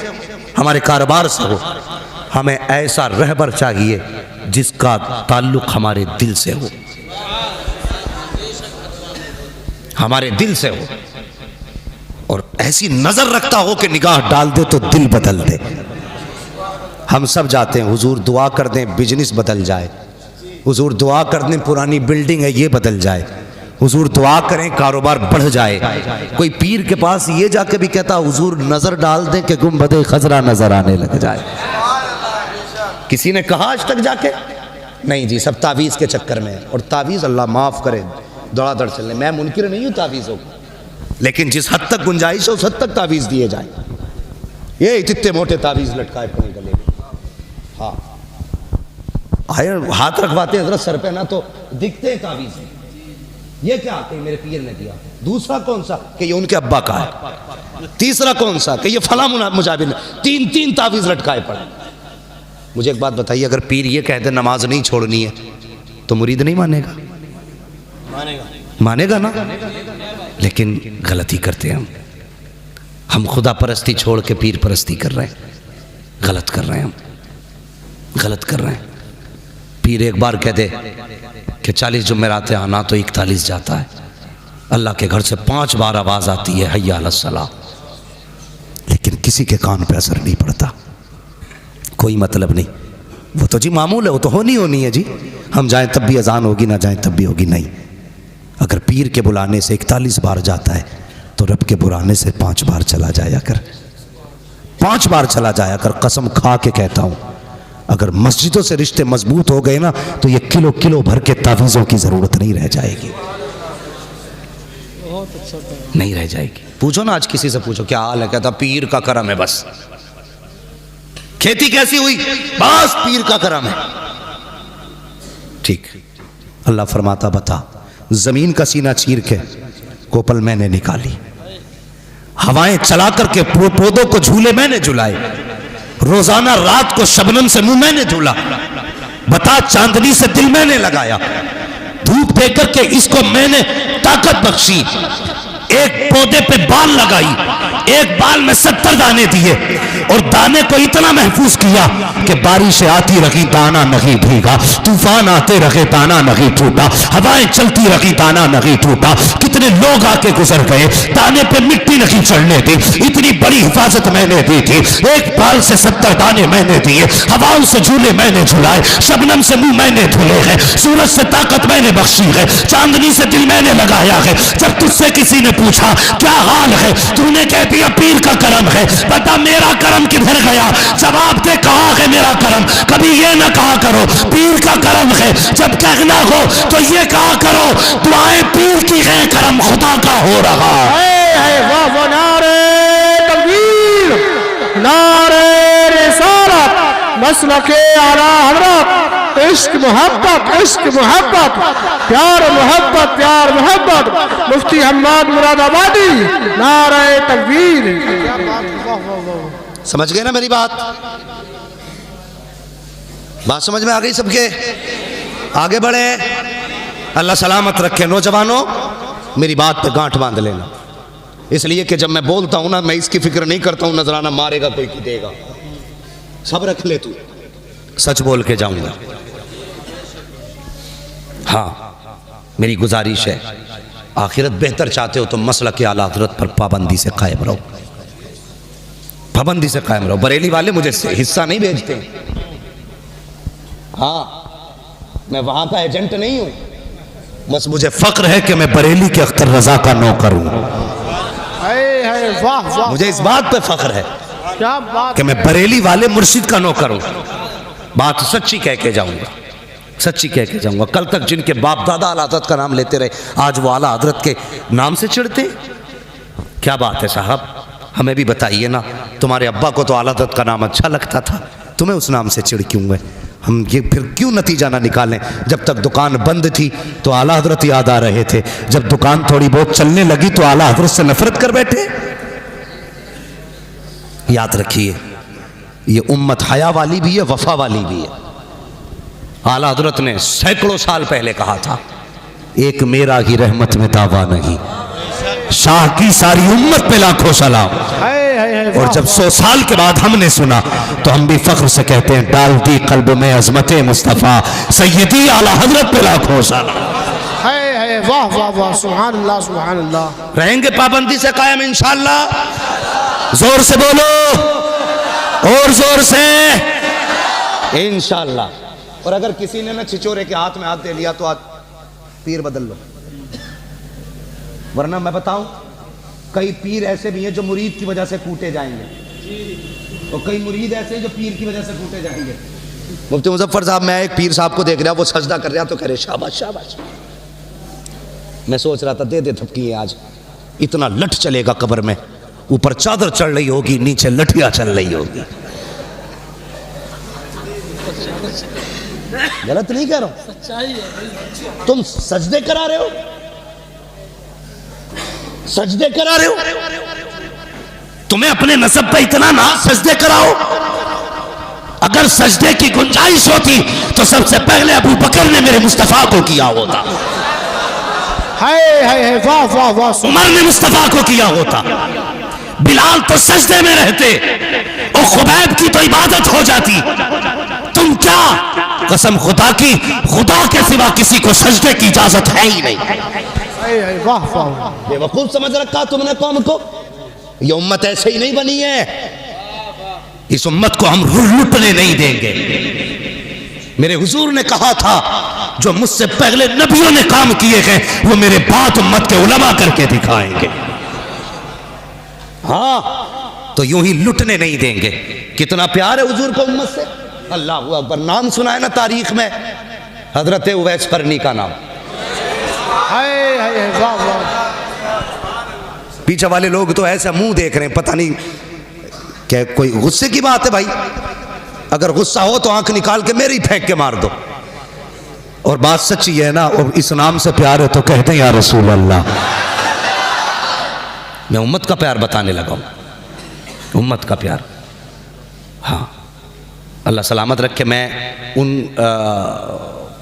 हमारे कारोबार से हो। हमें ऐसा रहबर चाहिए जिसका ताल्लुक हमारे दिल से हो, हमारे दिल से हो, और ऐसी नजर रखता हो कि निगाह डाल दे तो दिल बदल दे। हम सब जाते हैं हुजूर दुआ कर दें बिजनेस बदल जाए, हुजूर दुआ कर दें पुरानी बिल्डिंग है ये बदल जाए, हुजूर दुआ करें कारोबार बढ़ जाए। कोई पीर के पास ये जाके भी कहता हुजूर नजर डाल दें कि गुंबदे खजरा नजर आने लग जाए। किसी ने कहा आज तक जाके? नहीं जी, सब तावीज़ के चक्कर में है। और तावीज़ अल्लाह माफ़ करे दौड़ादड़ चलने, मैं मुनकिर नहीं हूँ तावीज़ों को, लेकिन जिस हद तक गुंजाइश है उस हद तक तावीज़ दिए जाए। ये इतने मोटे तावीज़ लटकाए पड़े गले में, हाँ आए हाथ रखवाते हैं हज़रत सर पे ना तो दिखते हैं तावीज़। ये क्या कि मेरे पीर ने दिया। दूसरा कौन सा कि ये उनके अब्बा का है। तीसरा कौन सा कि ये फला मुजाबिर ने। तीन तीन तावीज़ लटकाए पड़े। मुझे एक बात बताइए, अगर पीर ये कहते नमाज नहीं छोड़नी है तो मुरीद नहीं मानेगा? मानेगा ना। लेकिन गलती करते हैं हम खुदा परस्ती छोड़ के पीर परस्ती कर रहे हैं। गलत कर रहे हैं हम, गलत कर रहे हैं। पीर एक बार कह दे कि 40 जुमेरात आना तो 41 जाता है। अल्लाह के घर से 5 बार आवाज़ आती है हय्या अलस सलाह, लेकिन किसी के कान पे असर नहीं पड़ता, कोई मतलब नहीं, वो तो जी मामूल है, वो तो होनी है जी। हम जाएं तब भी अजान होगी, ना जाएं तब भी होगी। नहीं, अगर पीर के बुलाने से 41 बार जाता है तो रब के बुलाने से 5 बार चला जाया कर, 5 बार चला जाया कर। कसम खा के कहता हूं, अगर मस्जिदों से रिश्ते मजबूत हो गए ना तो ये किलो किलो भर के तावीज़ों की ज़रूरत नहीं रह जाएगी, नहीं रह जाएगी। पूछो ना आज किसी से, पूछो क्या हाल है, कहता पीर का करम है बस। खेती कैसी हुई, बस पीर का करम है। ठीक, अल्लाह फरमाता बता, जमीन का सीना चीर के कोपल मैंने निकाली, हवाएं चला करके पौधों को झूले मैंने झुलाए, रोजाना रात को शबनम से मुंह मैंने धुला, बता चांदनी से दिल मैंने लगाया, धूप दे करके इसको मैंने ताकत बख्शी, एक पौधे पे बाल लगाई, एक बाल में 70 दाने दिए और दाने को इतना महफूज किया कि बारिशें आती रही दाना नहीं भीगा, तूफान आते रहे दाना नहीं टूटा, हवाएं चलती रही दाना नहीं टूटा। कितने लोग आके गुजर गए, दाने पे मिट्टी नहीं चढ़ने दी, इतनी बड़ी हिफाजत मैंने दी थी। एक बाल से 70 दाने मैंने दिए, हवाओं से झूले मैंने झुलाए, शबनम से मुंह मैंने धुले हैं, सूरज से ताकत मैंने बख्शी है, चांदनी से दिल मैंने लगाया है। जब तुझसे किसी ने पूछा क्या हाल है, तूने कह दिया पीर का करम है, बता मेरा करम किधर गया? जवाब दे कहाँ है मेरा करम? कभी ये ना कहा करो पीर का करम है, जब कहना हो तो ये कहा करो दुआएं पीर की है, करम खुदा का हो रहा है। वाह वाह, नारे तकबीर, नारे रिसालत, मसलके आला हज़रत, इश्क मोहब्बत, इश्क मोहब्बत, प्यार मोहब्बत, प्यार मोहब्बत, मुफ्ती हम्माद मुरादाबादी, नारे तकबीर। समझ गए ना मेरी बात? बात समझ में आ गई सबके? आगे बढ़े, अल्लाह सलामत रखे। नौजवानों, मेरी बात पे गांठ बांध लेना, इसलिए कि जब मैं बोलता हूं ना, मैं इसकी फिक्र नहीं करता हूं नजराना मारेगा कोई की देगा, सब रख ले तू, सच बोल के जाऊंगा। हाँ, मेरी गुजारिश है, आखिरत बेहतर चाहते हो तो मसला के आला हज़रत पर पाबंदी से कायम रहो, पाबंदी से कायम रहो। बरेली वाले मुझे हिस्सा नहीं भेजते, हाँ मैं वहां का एजेंट नहीं हूं, बस मुझे फक्र है कि मैं बरेली के अख्तर रजा का नौकर हूं। वाह वाह, मुझे इस बात पे फख्र है क्या बात कि मैं बरेली वाले मुर्शिद का नौकर हूं। बात सच्ची कह के जाऊंगा, सच्ची कह के जाऊंगा। कल तक जिनके बाप दादा आला हज़रत का नाम लेते रहे, आज वो आला हज़रत के नाम से चिढ़ते, क्या बात है साहब? हमें भी बताइए ना, तुम्हारे अब्बा को तो आला हज़रत का नाम अच्छा लगता था, तुम्हें उस नाम से चिढ़ क्यों है? हम ये फिर क्यों नतीजा ना निकालें? जब तक दुकान बंद थी तो आला हज़रत याद आ रहे थे, जब दुकान थोड़ी बहुत चलने लगी तो आला हज़रत से नफरत कर बैठे। याद रखिए, ये उम्मत हया वाली भी है, वफा वाली भी है। आला हज़रत ने सैकड़ों साल पहले कहा था, एक मेरा ही रहमत में दावा नहीं, शाह की सारी उम्मत पे लाखों सलाम। और जब 100 साल के बाद हमने सुना तो हम भी फख्र से कहते हैं, डाल दी कल्ब में अजमते मुस्तफ़ा, सैयदी आला हज़रत पे लाखों सलाम। वाह वाह वाह, सुभान अल्लाह, सुभान अल्लाह। रहेंगे पाबंदी से कायम इंशाअल्लाह। जोर से बोलो, और जोर से इंशाअल्लाह। और अगर किसी ने ना छिचोरे के हाथ में हाथ दे लिया तो आज पीर बदल लो, वरना मैं बताऊं, कई पीर ऐसे भी हैं जो मुरीद की वजह से कूटे जाएंगे, और कई मुरीद ऐसे हैं जो पीर की वजह से कूटे जाएंगे। मुफ्ती मुजफ्फर साहब, मैं एक पीर साहब को देख रहा, वो सजदा कर रहा तो कह रहे शाबाश शाबाश। मैं सोच रहा था दे दे थपकी, आज इतना लठ चलेगा कब्र में, ऊपर चादर चढ़ रही होगी, नीचे लठियां चल रही होगी। गलत नहीं कह रहा हूं, सच्चाई है। तुम सजदे करा रहे हो, सजदे करा रहे हो, तुम्हें अपने नसब पे इतना ना सजदे कराओ। अगर सजदे की गुंजाइश होती तो सबसे पहले अबू बकर ने मेरे मुस्तफा को किया होता, वाह वाह वाह, उमर ने मुस्तफा को किया होता, बिलाल तो सजदे में रहते और खुबैब की तो इबादत हो जाती। तुम क्या, कसम खुदा की, खुदा के सिवा किसी को सजदे की इजाजत है ही नहीं। वाह वाह, बेवकूफ समझ रखा तुमने कौम को, ये उम्मत ऐसे ही नहीं बनी है। इस उम्मत को हम लुटने नहीं देंगे। मेरे हुजूर ने कहा था जो मुझसे पहले नबियों ने काम किए हैं वो मेरे बाद उम्मत के उलमा करके दिखाएंगे। हाँ, तो यूं ही लुटने नहीं देंगे। कितना प्यार है हुजूर को उम्मत से। अल्लाह अकबर। नाम सुना है ना तारीख में हजरत उवैस करनी का नाम। वाह वाह। पीछे वाले लोग तो ऐसा मुंह देख रहे हैं, पता नहीं क्या कोई गुस्से की बात है भाई। अगर गुस्सा हो तो आंख निकाल के मेरी फेंक के मार दो। और बात सच्ची है ना, और इस नाम से प्यार है तो कहते हैं या रसूल अल्लाह। मैं उम्मत का प्यार बताने लगा हूं, उम्मत का प्यार। हाँ, अल्लाह सलामत रखे। मैं उन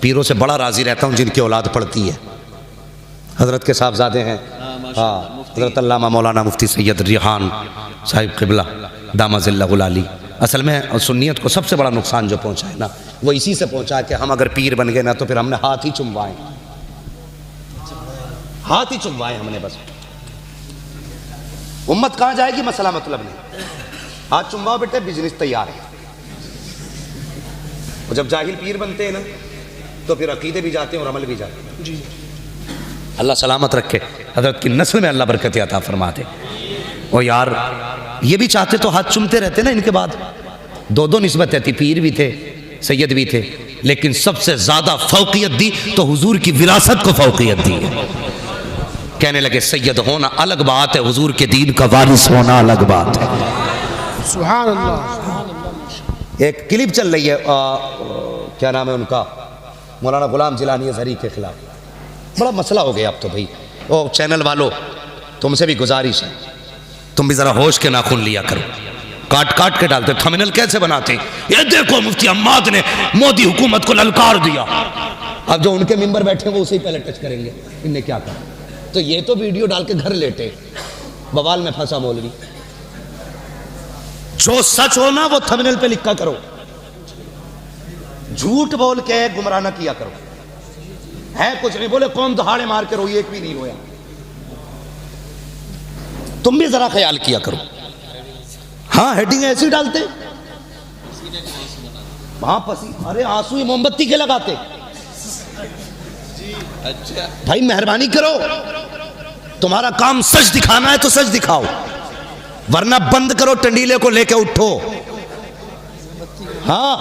पीरों से बड़ा राजी रहता हूं जिनकी औलाद पढ़ती है। हजरत के साहबजादे हैं, हाँ, हजरत अल्लामा मौलाना मुफ्ती सैयद रिहान साहिब क़िबला दामजिल्लाहुल आली। असल में सुन्नियत को सबसे बड़ा नुकसान जो पहुंचा है ना, वो इसी से पहुंचा कि हम अगर पीर बन गए ना तो फिर हमने हाथ ही चुमवाए, हाथ ही चुमवाए हमने बस। उम्मत कहां जाएगी मसला मतलब नहीं। हाथ चुमवाओ बेटे, बिजनेस तैयार है। और जब जाहिल पीर बनते हैं ना तो फिर अकीदे भी जाते हैं और अमल भी जाते हैं। जी, अल्लाह सलामत रखे। हजरत की नस्ल में अल्लाह बरकत अता फरमा दे। और यार ये भी चाहते तो हाथ चुमते रहते ना इनके बाद। दो दो निस्बतें थी, पीर भी थे सैयद भी थे, लेकिन सबसे ज्यादा फौकियत दी तो हुजूर की विरासत को फौकियत दी है। कहने लगे सैयद होना अलग बात है, हुजूर के दीन का वारिस होना अलग बात है। सुभान अल्लाह। एक क्लिप चल रही है, क्या नाम है उनका, मौलाना गुलाम जिलानी अज़हरी के खिलाफ। बड़ा मसला हो गया अब तो भाई। ओ चैनल वालों, तुमसे भी गुजारिश है, तुम भी जरा होश के नाखून लिया करो। काट काट के डालते, थंबनेल कैसे बनाते हैं, ये देखो मुफ्ती अम्माद ने मोदी हुकूमत को ललकार दिया। अब जो उनके मेंबर बैठे वो उसे ही पहले टच करेंगे, इनने क्या कहा। तो ये तो वीडियो डाल के घर लेटे, बवाल में फंसा मौलवी। जो सच हो ना वो थंबनेल पे लिखा करो, झूठ बोल के गुमराह न किया करो। है कुछ नहीं, बोले कौन दहाड़े मार के रोई, एक भी नहीं रोया। तुम भी जरा ख्याल किया करो। हाँ, हेडिंग ऐसी डालते, वहां पसी, अरे आंसू ही मोमबत्ती के लगाते। अच्छा भाई मेहरबानी करो, तुम्हारा काम सच दिखाना है तो सच दिखाओ, वरना बंद करो, टंडीले को लेके उठो। हाँ,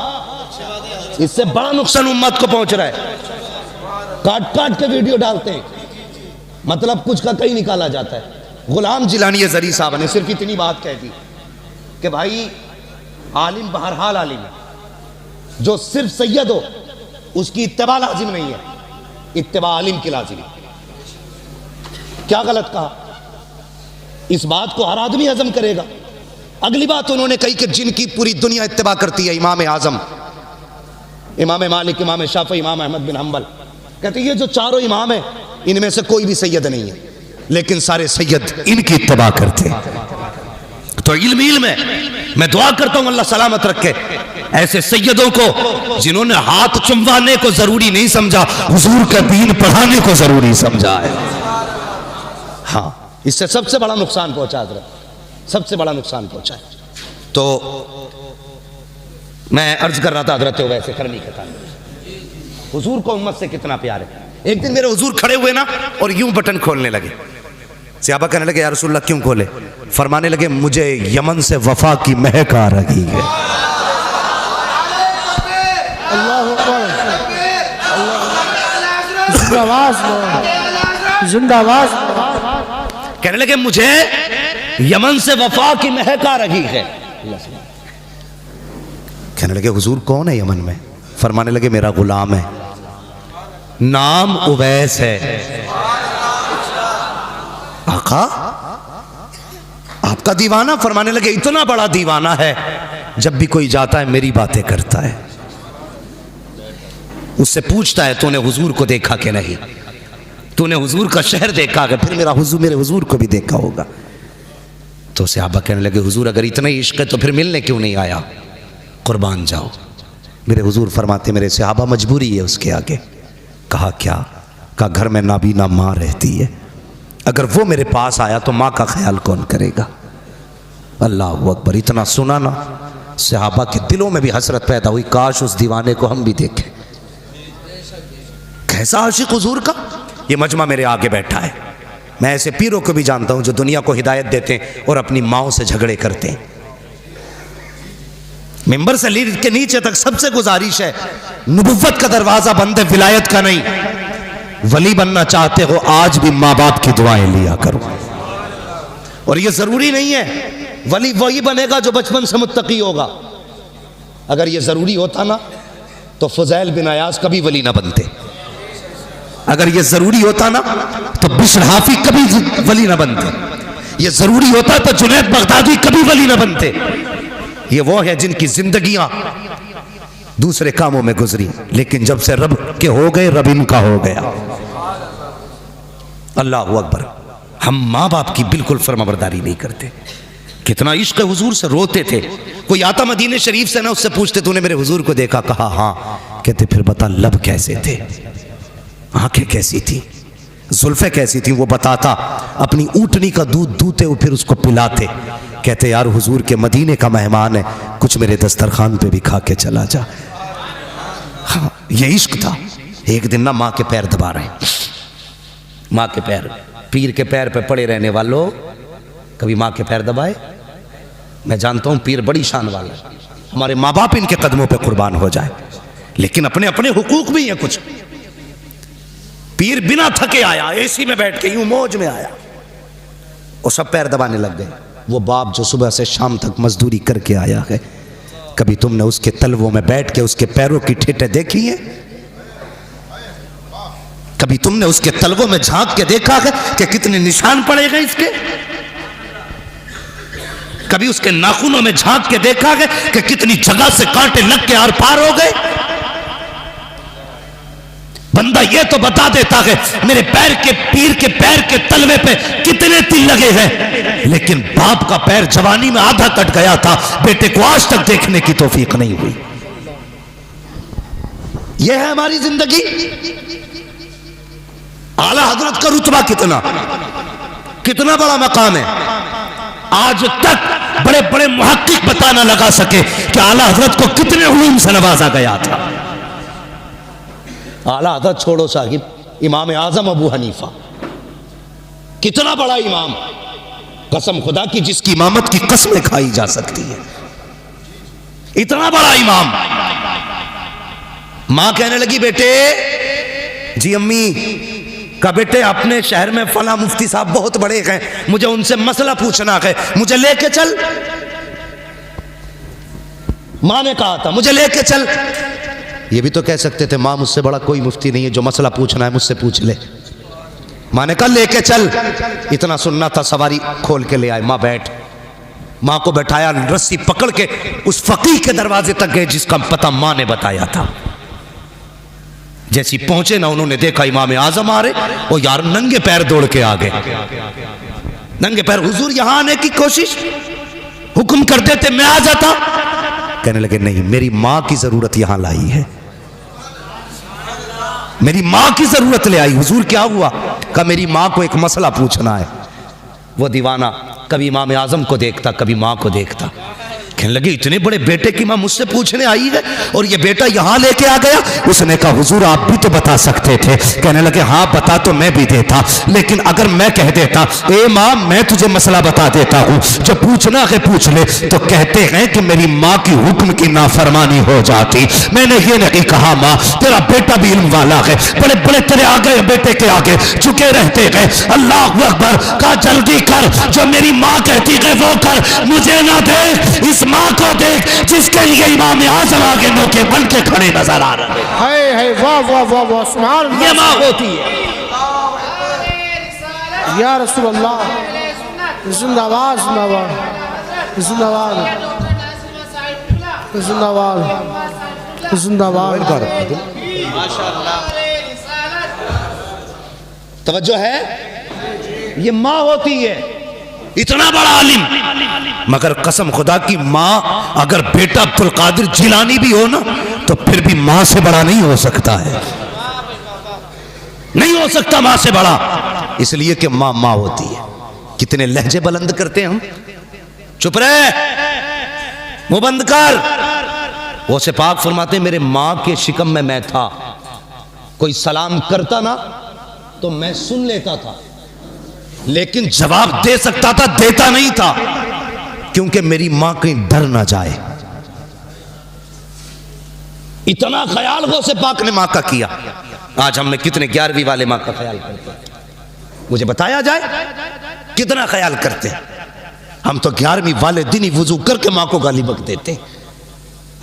इससे बड़ा नुकसान उम्मत को पहुंच रहा है। काट काट के वीडियो डालते हैं, मतलब कुछ का कहीं निकाला जाता है। गुलाम जिलानी अज़हरी साहब ने सिर्फ इतनी बात कह दी कि भाई आलिम बहरहाल आलिम है, जो सिर्फ सैयद हो उसकी इत्तिबा लाजिम नहीं है, इत्तिबा आलिम की लाजिम है। क्या गलत कहा? इस बात को हर आदमी हजम करेगा। अगली बात उन्होंने कही कि जिनकी पूरी दुनिया इत्तिबा करती है, इमाम आजम, इमाम मालिक, इमाम शाफी, इमाम अहमद बिन हम्बल, कहते ये जो चारों इमाम है इनमें से कोई भी सैयद नहीं है, लेकिन सारे सैयद इनकी इत्तिबा करते हैं। तो इल्म में मैं दुआ करता हूं अल्लाह सलामत रखे ऐसे सैयदों को जिन्होंने हाथ चुमवाने को जरूरी नहीं समझा, हुजूर का दीन पढ़ाने को जरूरी समझा है। हाँ, इससे सबसे बड़ा नुकसान पहुंचा हजरत, सबसे बड़ा नुकसान पहुंचा है। तो मैं अर्ज कर रहा था हजरत वैसे करनी का था, हुजूर को उम्मत से कितना प्यार है। एक दिन मेरे हुजूर खड़े हुए ना और यूं बटन खोलने लगे। सहाबा कहने लगे या रसूलल्लाह क्यों खोले? फरमाने लगे मुझे यमन से वफा की महक आ रही है। जिंदाबाद। कहने लगे मुझे यमन से वफा की महक आ रही है। कहने लगे हुजूर कौन है यमन में? फरमाने लगे मेरा गुलाम है, नाम उवैस है। आका आपका दीवाना? फरमाने लगे इतना बड़ा दीवाना है जब भी कोई जाता है मेरी बातें करता है, उससे पूछता है तूने हुजूर को देखा कि नहीं, तूने हुजूर का शहर देखा कि? फिर मेरे हुजूर को भी देखा होगा। तो सहाबा कहने लगे हुजूर अगर इतना ही इश्क है तो फिर मिलने क्यों नहीं आया? कुर्बान जाओ। मेरे हुजूर फरमाते मेरे सहाबा मजबूरी है उसके आगे। कहा क्या? कहा घर में नाबीना माँ रहती है, अगर वो मेरे पास आया तो माँ का ख्याल कौन करेगा? अल्लाह अकबर। इतना सुना ना सहाबा के दिलों में भी हसरत पैदा हुई, काश उस दीवाने को हम भी देखें। कैसा आशिक हुजूर का। ये मजमा मेरे आगे बैठा है। मैं ऐसे पीरों को भी जानता हूं जो दुनिया को हिदायत देते हैं और अपनी माओ से झगड़े करते हैं। मिंबर से लीड के नीचे तक सबसे गुजारिश है, नबुव्वत का दरवाजा बंद है, विलायत का नहीं। वली बनना चाहते हो आज भी माँ बाप की दुआएं लिया करो। और ये जरूरी नहीं है वली वही बनेगा जो बचपन से मुत्तकी होगा। अगर ये जरूरी होता ना तो फुज़ैल बिन अयाज कभी वली ना बनते। अगर ये जरूरी होता ना तो बिश्र हाफी कभी वली ना बनते। ये जरूरी होता तो जुनैद बगदादी कभी वली ना बनते। ये वो है जिनकी जिंदगियां दूसरे कामों में गुजरी, लेकिन जब से रब के हो गए रब इनका हो गया। अल्लाह अकबर। हम माँ बाप की बिल्कुल फरमाबरदारी नहीं करते। कितना इश्क हुजूर से रोते थे। कोई आता मदीने शरीफ से ना, उससे पूछते तूने मेरे हुजूर को देखा? कहा हाँ। कहते फिर बता लब कैसे थे, आंखें कैसी थी, जुल्फे कैसी थी? वो बताता। अपनी ऊँटनी का दूध दूते हुए फिर उसको पिलाते। कहते यार हुजूर के मदीने का मेहमान है, कुछ मेरे दस्तरखान पे भी खा के चला जा। हाँ, ये इश्क था। एक दिन ना माँ के पैर दबा रहे हैं, माँ के पैर, पीर के पैर पे पड़े रहने वालों कभी माँ के पैर दबाए? मैं जानता हूँ पीर बड़ी शान वाला है, हमारे माँ बाप इनके कदमों पे कुर्बान हो जाए, लेकिन अपने अपने हुकूक भी हैं कुछ। पीर बिना थके आया, एसी में बैठ के यूं मौज में आया, और सब पैर दबाने लग गए। वो बाप जो सुबह से शाम तक मजदूरी करके आया है, कभी तुमने उसके तलवों में बैठ के उसके पैरों की ठेठे देखी है? कभी तुमने उसके तलवों में झांक के देखा है कि कितने निशान पड़े गए इसके? कभी उसके नाखूनों में झांक के देखा है कि कितनी जगह से कांटे लग के आर पार हो गए? बंदा ये तो बता देता है मेरे पैर के, पीर के पैर के तलवे पे कितने तिल लगे हैं, लेकिन बाप का पैर जवानी में आधा कट गया था, बेटे को आज तक देखने की तौफीक नहीं हुई। यह है हमारी जिंदगी। आला हजरत का रुतबा कितना कितना बड़ा मकाम है। आज तक बड़े बड़े मुहक्किक बता ना लगा सके कि आला हजरत को कितने उलूम से नवाजा गया था। आला हजरत छोड़ो साहिब, इमाम आजम अबू हनीफा कितना बड़ा इमाम, कसम खुदा की जिसकी इमामत की कसमें खाई जा सकती है, इतना बड़ा इमाम। मां कहने लगी बेटे, जी अम्मी, का बेटे अपने शहर में फला मुफ्ती साहब बहुत बड़े हैं, मुझे उनसे मसला पूछना है, मुझे लेके चल। मां ने कहा था मुझे लेके चल। ये भी तो कह सकते थे मां मुझसे बड़ा कोई मुफ्ती नहीं है, जो मसला पूछना है मुझसे पूछ ले। मां ने कहा लेके चल। इतना सुनना था, सवारी खोल के ले आए। मां बैठ, मां को बैठाया, रस्सी पकड़ के उस फकीह के दरवाजे तक गए जिसका पता मां ने बताया था। जैसी पहुंचे ना, उन्होंने देखा इमाम आजम आ रहे, और यार नंगे पैर दौड़ के आ गए। नंगे पैर, हुजूर यहां आने की कोशिश, हुक्म कर देते मैं आ जाता। कहने लगे नहीं, मेरी मां की जरूरत यहां लाई है, मेरी मां की जरूरत ले आई। हुजूर क्या हुआ? कहा मेरी मां को एक मसला पूछना है। वो दीवाना कभी इमाम आजम को देखता, कभी मां को देखता। कहने लगे इतने बड़े बेटे की मां मुझसे पूछने आई है और ये बेटा यहां लेके आ गया। उसने कहा हुजूर आप भी तो बता सकते थे। कहने लगे हाँ बता तो मैं भी देता, लेकिन अगर मैं कह देता ए मां मैं तुझे मसला बता देता हूं, जो पूछना है पूछ ले, तो कहते हैं कि मेरी मां की हुक्म की नाफरमानी हो जाती। मैंने ये नहीं कहा मां तेरा बेटा भी इल्म वाला है, बड़े बड़े तेरे आगे बेटे के आगे झुके रहते हैं। अल्लाह अकबर। कहा जल्दी कर, जो मेरी मां कहती है वो कर, मुझे ना देख, इस मां को देख जिसके लिए इमाम आजम आगे नोके बन के खड़े नजर आ रहे हैं। है वाह वाह वाह वाह, सुभान अल्लाह। ये मां होती है। या रसूल अल्लाह, जिंदाबाद जिंदाबाद जिंदाबाद जिंदाबाद जिंदाबाद। तवज्जो है, ये मां होती है। इतना बड़ा आलिम, मगर कसम खुदा की मां, अगर बेटा अब्दुल कादिर जिलानी भी हो ना तो फिर भी मां से बड़ा नहीं हो सकता है, नहीं हो सकता मां से बड़ा, इसलिए कि मां मां होती है। कितने लहजे बुलंद करते हैं हम। चुप रहे, मुंह बंद कर। वो से पाक फरमाते मेरे मां के शिकम में मैं था, कोई सलाम करता ना तो मैं सुन लेता था, लेकिन जवाब दे सकता था, देता नहीं था, क्योंकि मेरी मां कहीं डर ना जाए। इतना ख्याल गौसे पाक ने मां का किया। आज हम में कितने 11वीं वाले मां का ख्याल करते हैं, मुझे बताया जाए कितना ख्याल करते हैं। हम तो 11वीं वाले दिन ही वुजू करके मां को गाली बक देते हैं।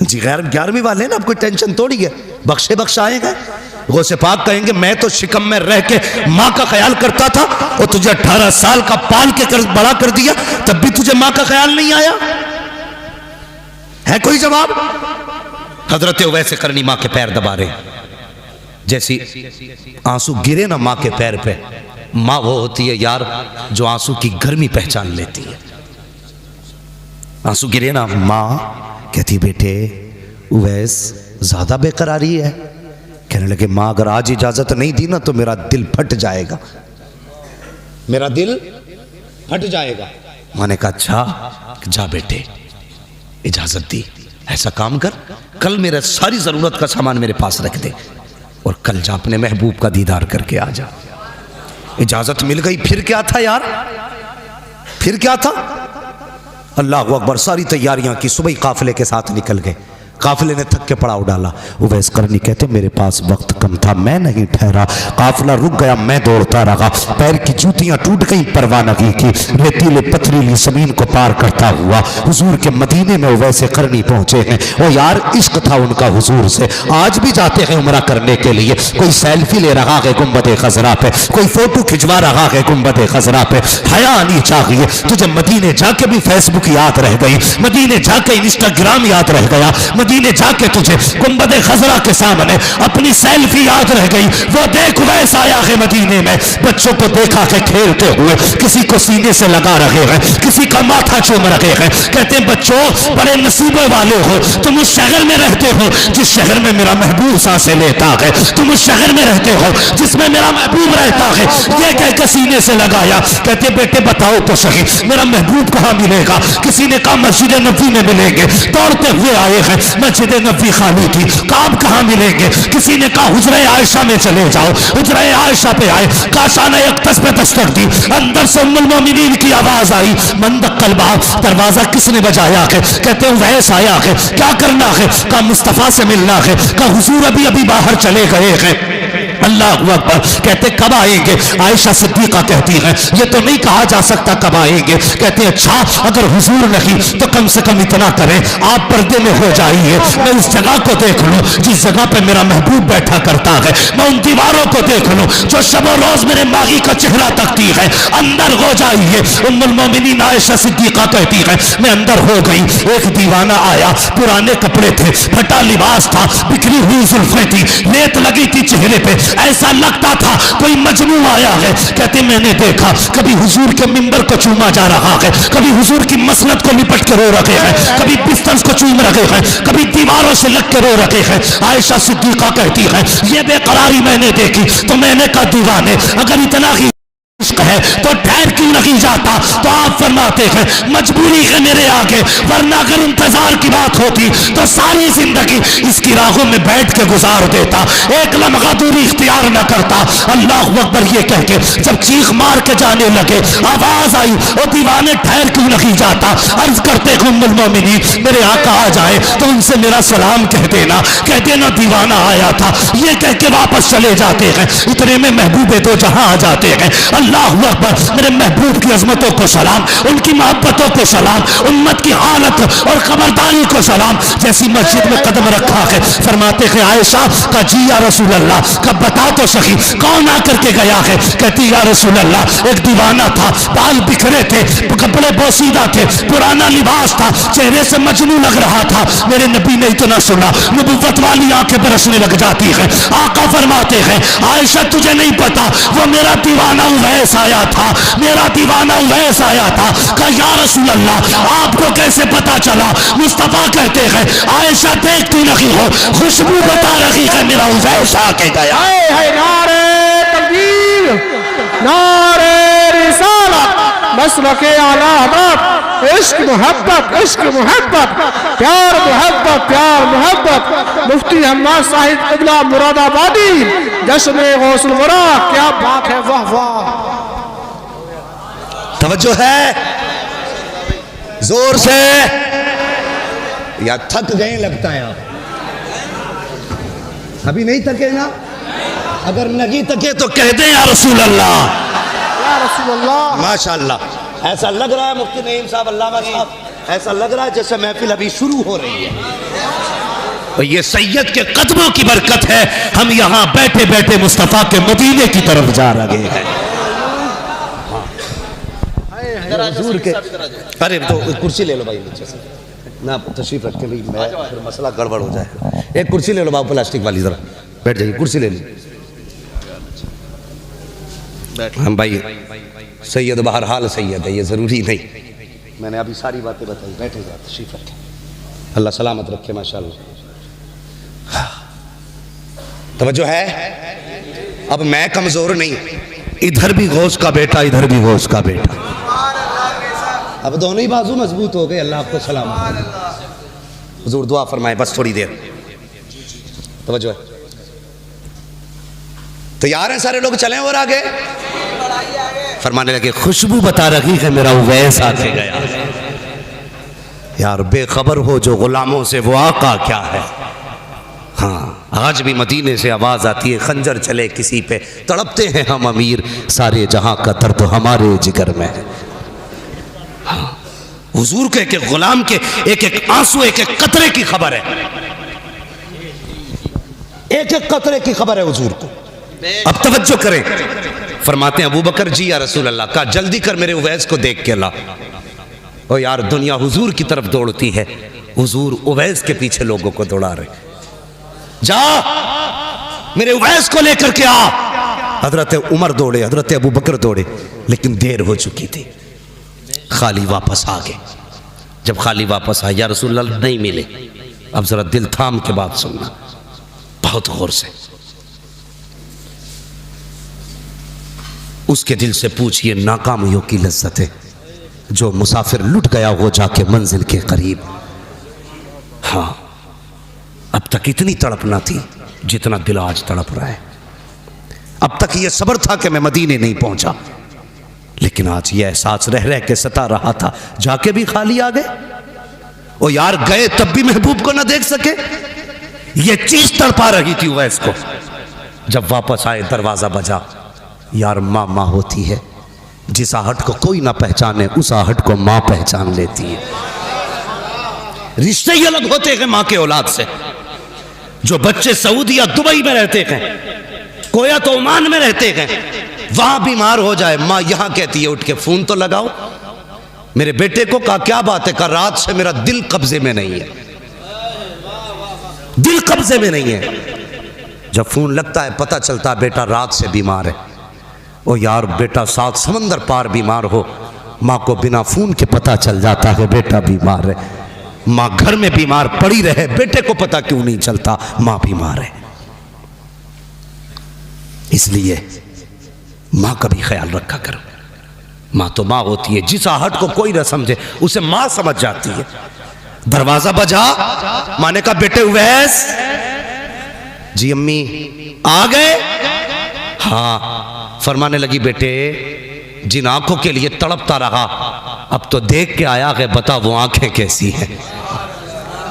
जी गैर 11वीं वाले ना, अब कोई टेंशन थोड़ी है, बख्शे बख्शाएंगे। गौसे पाक कहेंगे मैं तो शिकम में रह के मां का ख्याल करता था, और तुझे 18 साल का पाल के बड़ा कर दिया, तब भी तुझे मां का ख्याल नहीं आया। है कोई जवाब? हजरत वैसे करनी मां के पैर दबा रहे, जैसी आंसू गिरे ना मां के पैर पे, मां वो होती है यार जो आंसू की गर्मी पहचान लेती है। आंसू गिरे ना, मां कहती बेटे उवैस ज्यादा बेकरारी है। कहने लगे मां अगर आज इजाजत नहीं दी ना तो मेरा दिल फट जाएगा, मेरा दिल फट जाएगा। मां ने कहा अच्छा जा बेटे, इजाजत दी। ऐसा काम कर, कल मेरा सारी जरूरत का सामान मेरे पास रख दे और कल जा अपने महबूब का दीदार करके आ जा। इजाजत मिल गई, फिर क्या था यार, फिर क्या था। अल्लाह अकबर, सारी तैयारियां की, सुबह काफिले के साथ निकल गए। काफिले ने थक के पड़ाव डाला। उवैस करनी कहते मेरे पास वक्त कम था, मैं नहीं ठहरा, काफिला रुक गया, मैं दौड़ता रहा, पैर की जूतियां टूट गई, परवाह नहीं की, रेतीले पथरीली जमीन को पार करता हुआ हुजूर के मदीने में उवैस करनी पहुंचे हैं। और यार इश्क था उनका हुजूर से। आज भी जाते हैं उम्रा करने के लिए, कोई सेल्फी ले रहा है गुंबद खजरा पे, कोई फोटो खिंचवा रहा है गुंबद खजरा पे। हया आनी चाहिए तुझे, मदीने जाके भी फेसबुक याद रह गई, मदीने जाके इंस्टाग्राम याद रह गया, मदीने जाके तुझे गुंबद खजरा के सामने अपनी सेल्फी याद रह गई। वो देख वैसा आया है मदीने में, बच्चों को देखा है खेलते हुए, किसी को सीने से लगा रहे हैं, किसी का माथा चूम रहे हैं। कहते हैं बच्चों बड़े नसीबे वाले हो, तुम उस शहर में रहते हो जिस शहर में मेरा महबूब सांसें लेता है, तुम उस शहर में रहते हो जिसमें मेरा महबूब रहता है। ये कह के सीने से लगाया। कहते बेटे बताओ तो सही मेरा महबूब कहाँ मिलेगा। किसी ने कहा मस्जिद नबी में मिलेंगे, दौड़ते हुए आए हैं, मस्जिद नबी खाली थी, काम कहाँ मिलेंगे। किसी ने कहा हुजरे आयशा में चले जाओ, हुजरे आयशा पे आए, काशाना यक्तस पे दस्तक दी, अंदर से उम्मुल मोमिनीन की आवाज आई, मंदक्कल बाब, दरवाजा किसने बजाया है। कहते हैं वैस आया है, क्या करना है। कहा मुस्तफा से मिलना है। कहा हुजूर अभी अभी बाहर चले गए हैं। अल्लाह अकबर। कहते कब आएंगे। आयशा सिद्दीका कहती है ये तो नहीं कहा जा सकता कब आएंगे। कहते अच्छा अगर हुजूर नहीं तो कम से कम इतना करें आप पर्दे में हो जाइए, मैं उस जगह को देख लूं जिस जगह पे मेरा महबूब बैठा करता है, मैं उन दीवारों को देख लूं जो शबो रोज मेरे मागी का चेहरा तकती है। अंदर हो जाइए। उम्मुल मोमिनीन आयशा सिद्दीका कहती है मैं अंदर हो गई। एक दीवाना आया, पुराने कपड़े थे, फटा लिबास था, बिखरी हुई जुल्फें थी, रेत लगी थी चेहरे पे, ऐसा लगता था कोई मजनू आया है। कहते मैंने देखा कभी हुजूर के मिंबर को चूमा जा रहा है, कभी हुजूर की मसनद को लिपट के रो रखे हैं, कभी बिस्तर को चूम रखे हैं, कभी दीवारों से लग के रो रखे हैं। आयशा सिद्दीका कहती है ये बेकरारी मैंने देखी तो मैंने कहा दीवाने अगर इतना ही है तो ठहर क्यों नहीं जाता। तो आप फरमाते हैं मजबूरी है मेरे आगे, वरना अगर इंतजार की बात होती तो सारी जिंदगी इसकी राहों में बैठ के गुजार देता, एक लम्हा दूरी इख्तियार न करता। अल्लाह अकबर ये कह के जब चीख मार के जाने लगे आवाज आई और दीवाने ठहर क्यों नहीं जाता। अर्ज करते उम्मुल मोमिनीन मेरे आका आ जाए तो उनसे मेरा सलाम कह देना। कह देना दीवाना आया था, ये कह के वापस चले जाते हैं। इतने में महबूबे दो जहां आ जाते हैं। अल्लाह अकबर। मेरे महबूब की अजमतों को सलाम, उनकी मोहब्बतों को सलाम, उम्मत की हालत और खबरदारी को सलाम। जैसी मस्जिद में कदम रखा है फरमाते हैं आयशा का जी या रसूल अल्लाह, कब बता तो सही कौन आकर के गया है। कहती या रसूल अल्लाह एक दीवाना था, बाल बिखरे थे, कपड़े बोसीदा थे, पुराना लिबास था, चेहरे से मजनू लग रहा था। मेरे नबी ने इतना सुना नबुव्वत वाली आंखें बरसने लग जाती है। आका फरमाते हैं आयशा तुझे नहीं पता वो मेरा दीवाना वैस आया था, मेरा दीवाना वैस आया था। कहा या रसूल अल्लाह आपको कैसे पता चला। मुस्तफा कहते हैं आयशा देखती नहीं हो खुशबू बता रही है मेरा वैस आके गया। नारे तकबीर, नारे रिसालत, मसलके आला हज़रत इश्क मोहब्बत, इश्क मोहब्बत, प्यार मोहब्बत, प्यार मोहब्बत। मुफ्ती हम्माद साहिब क़िबला मुरादाबादी, जश्न गौसुल वरा, क्या बात है, वाह वाह। तवज्जो है, जोर से। या थक गए लगता है आप, अभी नहीं थके ना? अगर नहीं थके तो कह दें या रसूल अल्लाह, या रसूल अल्लाह। माशाअल्लाह। ऐसा लग रहा है मुफ्ती नईम साहब, अल्लामा साहब, ऐसा लग रहा है जैसे महफिल अभी शुरू हो रही है। और ये सैयद के कदमों की बरकत है, हम यहाँ बैठे बैठे मुस्तफा के मदीने की तरफ जा रहे हैं। हुजूर के, अरे तो कुर्सी ले लो भाई नीचे से ना, तशरीफ रखें भाई, मैं फिर मसला गड़बड़ हो जाएगा। एक कुर्सी ले लो बाबू, प्लास्टिक वाली, जरा बैठ जाइए, कुर्सी ले लीजिए। हम भाई सैयद बहरहाल सैयद है, ये ज़रूरी नहीं, मैंने अभी सारी बातें बताई। बैठे जाए, तशरीफ रखें, अल्लाह सलामत रखे माशाअल्लाह। तवज्जो है। अब मैं कमज़ोर नहीं, इधर भी गौस का बेटा, इधर भी गौस का बेटा, अब दोनों ही बाजू मजबूत हो गए। अल्लाह आपको सलामत। हुजूर दुआ फरमाए बस थोड़ी देर, तवज्जो है। तैयार हैं सारे लोग, चलें और आगे। फरमाने लगे खुशबू बता रही है मेरा उवैस आके गया। यार बेखबर हो जो गुलामों से वो आका क्या है। हाँ, आज भी मदीने से आवाज आती है, खंजर चले किसी पे तड़पते हैं हम अमीर, सारे जहां का दर्द हमारे जिगर में है। हाँ, हुजूर के एक गुलाम के एक एक आंसू, एक एक कतरे की खबर है, एक एक कतरे की खबर है हुजूर को। अब तवज्जो करें, फरमाते हैं अबू बकर जी या रसूल अल्लाह, का जल्दी कर मेरे उवैस को देख के ला। ओ यार, दुनिया हुजूर की तरफ दौड़ती है, हुजूर उवैस के पीछे लोगों को दौड़ा रहे। जा मेरे उवैस को लेकर के आ। हजरत उमर दौड़े, हजरत अबू बकर दौड़े, लेकिन देर हो चुकी थी। खाली वापस आ गए। जब खाली वापस आया, या रसूल अल्लाह नहीं मिले। अब जरा दिल थाम के बात सुनना, बहुत गौर से। उसके दिल से पूछिए नाकामियों की लज्जतें, जो मुसाफिर लुट गया हो जाके मंजिल के करीब। हाँ, अब तक इतनी तड़प ना थी जितना दिल आज तड़प रहा है। अब तक ये सब्र था कि मैं मदीने नहीं पहुंचा, लेकिन आज ये एहसास रह रह के सता रहा था, जाके भी खाली आ गए। ओ यार, गए तब भी महबूब को ना देख सके, ये चीज तड़पा रही थी उवैस को। जब वापस आए, दरवाजा बजा। यार माँ माँ होती है, जिस आहट को कोई ना पहचाने उस आहट को माँ पहचान लेती है। रिश्ते ही अलग होते हैं माँ के औलाद से। जो बच्चे सऊदी या दुबई में रहते हैं, कोया तो ओमान में रहते हैं, वहां बीमार हो जाए, माँ यहां कहती है उठ के फोन तो लगाओ मेरे बेटे को। कहा क्या बात है? कहा रात से मेरा दिल कब्जे में नहीं है, दिल कब्जे में नहीं है। जब फोन लगता है पता चलता है बेटा रात से बीमार है। ओ यार, बेटा 7 समंदर पार बीमार हो, माँ को बिना फोन के पता चल जाता है बेटा बीमार है। माँ घर में बीमार पड़ी रहे, बेटे को पता क्यों नहीं चलता माँ बीमार है। इसलिए माँ का भी ख्याल रखा करो। माँ तो माँ होती है, जिस आहट को कोई न समझे उसे माँ समझ जाती है। दरवाजा बजा, माँ ने कहा बेटे उवैस जी। अम्मी आ गए? हाँ। फरमाने लगी बेटे, जिन आंखों के लिए तड़पता रहा अब तो देख के आया है, बता वो आंखें कैसी हैं।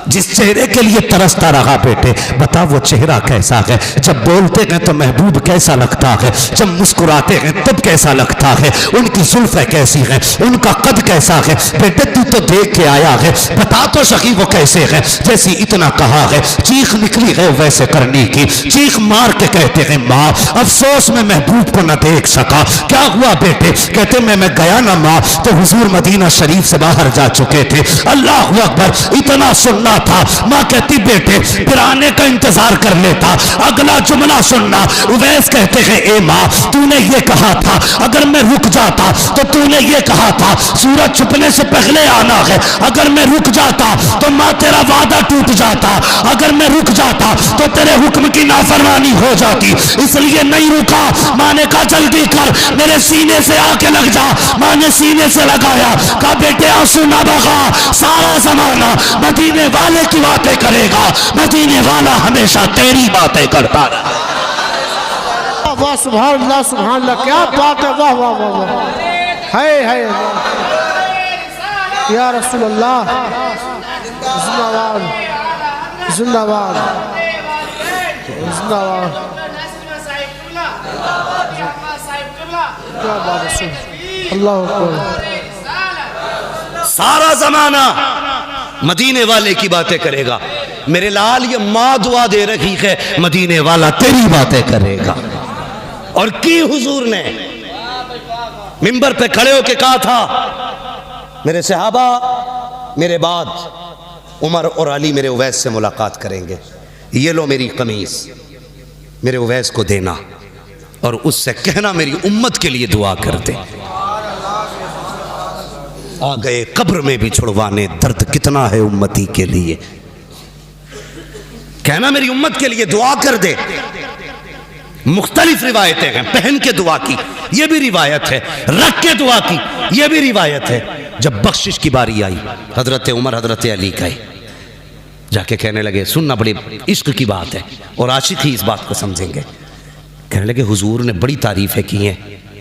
जिस चेहरे के लिए तरसता रहा बेटे, बता वो चेहरा कैसा है। जब बोलते हैं तो महबूब कैसा लगता है, जब मुस्कुराते हैं तब कैसा लगता है, उनकी जुल्फें कैसी हैं, उनका कद कैसा है। बेटे तू तो देख के आया है, बता तो सही वो कैसे है। जैसी इतना कहा है, चीख निकली है वैसे करने की। चीख मार के कहते हैं माँ, अफसोस में महबूब को न देख सका। क्या हुआ बेटे? कहते मैं गया ना माँ तो हुजूर मदीना शरीफ से बाहर जा चुके थे। अल्लाह अकबर, इतना सुनना रुकता था, माँ कहती बेटे फिर आने का इंतजार कर लेता। अगला जुमला सुनना, उवैस कहते हैं ए माँ तूने ये कहा था अगर मैं रुक जाता तो तूने ये कहा था सूरज छुपने से पहले आना है, अगर मैं रुक जाता तो माँ तेरा वादा टूट जाता, अगर मैं रुक जाता तो तेरे हुक्म की नाफरमानी हो जाती, इसलिए नहीं रुका। माँ ने कहा जल्दी कर, मेरे सीने से आके लग जा। माँ ने सीने से लगाया, कहा बेटे आंसू ना बहा, सारा जमाना मदीने वाले की बातें करेगा, मदीने वाला हमेशा तेरी बातें करता रहा। वाह सुभान अल्लाह, क्या बात है, वाह वाह वाह वाह, है या रसूल अल्लाह, जिंदाबाद जिंदाबाद जिंदाबाद, क्या बात है, अल्लाह अकबर। सारा जमाना मदीने वाले की बातें करेगा। मेरे लाल ये माँ दुआ दे रही है, मदीने वाला तेरी बातें करेगा। और की हुजूर ने मिंबर पे खड़े होके कहा था मेरे सहाबा मेरे बाद उमर और अली मेरे उवैस से मुलाकात करेंगे, ये लो मेरी कमीज मेरे उवैस को देना और उससे कहना मेरी उम्मत के लिए दुआ कर दे। आ गए कब्र में भी छुड़वाने, दर्द कितना है उम्मती के लिए, कहना मेरी उम्मत के लिए दुआ कर दे। मुख्तलिफ रिवायतें हैं, पहन के दुआ की यह भी रिवायत है, रख के दुआ की यह भी रिवायत है। जब बख्शिश की बारी आई हजरत उमर हजरत अली गए, जाके कहने लगे सुनना बड़ी इश्क की बात है और आशिक ही इस बात को समझेंगे। कहने लगे हुजूर ने बड़ी तारीफें की हैं,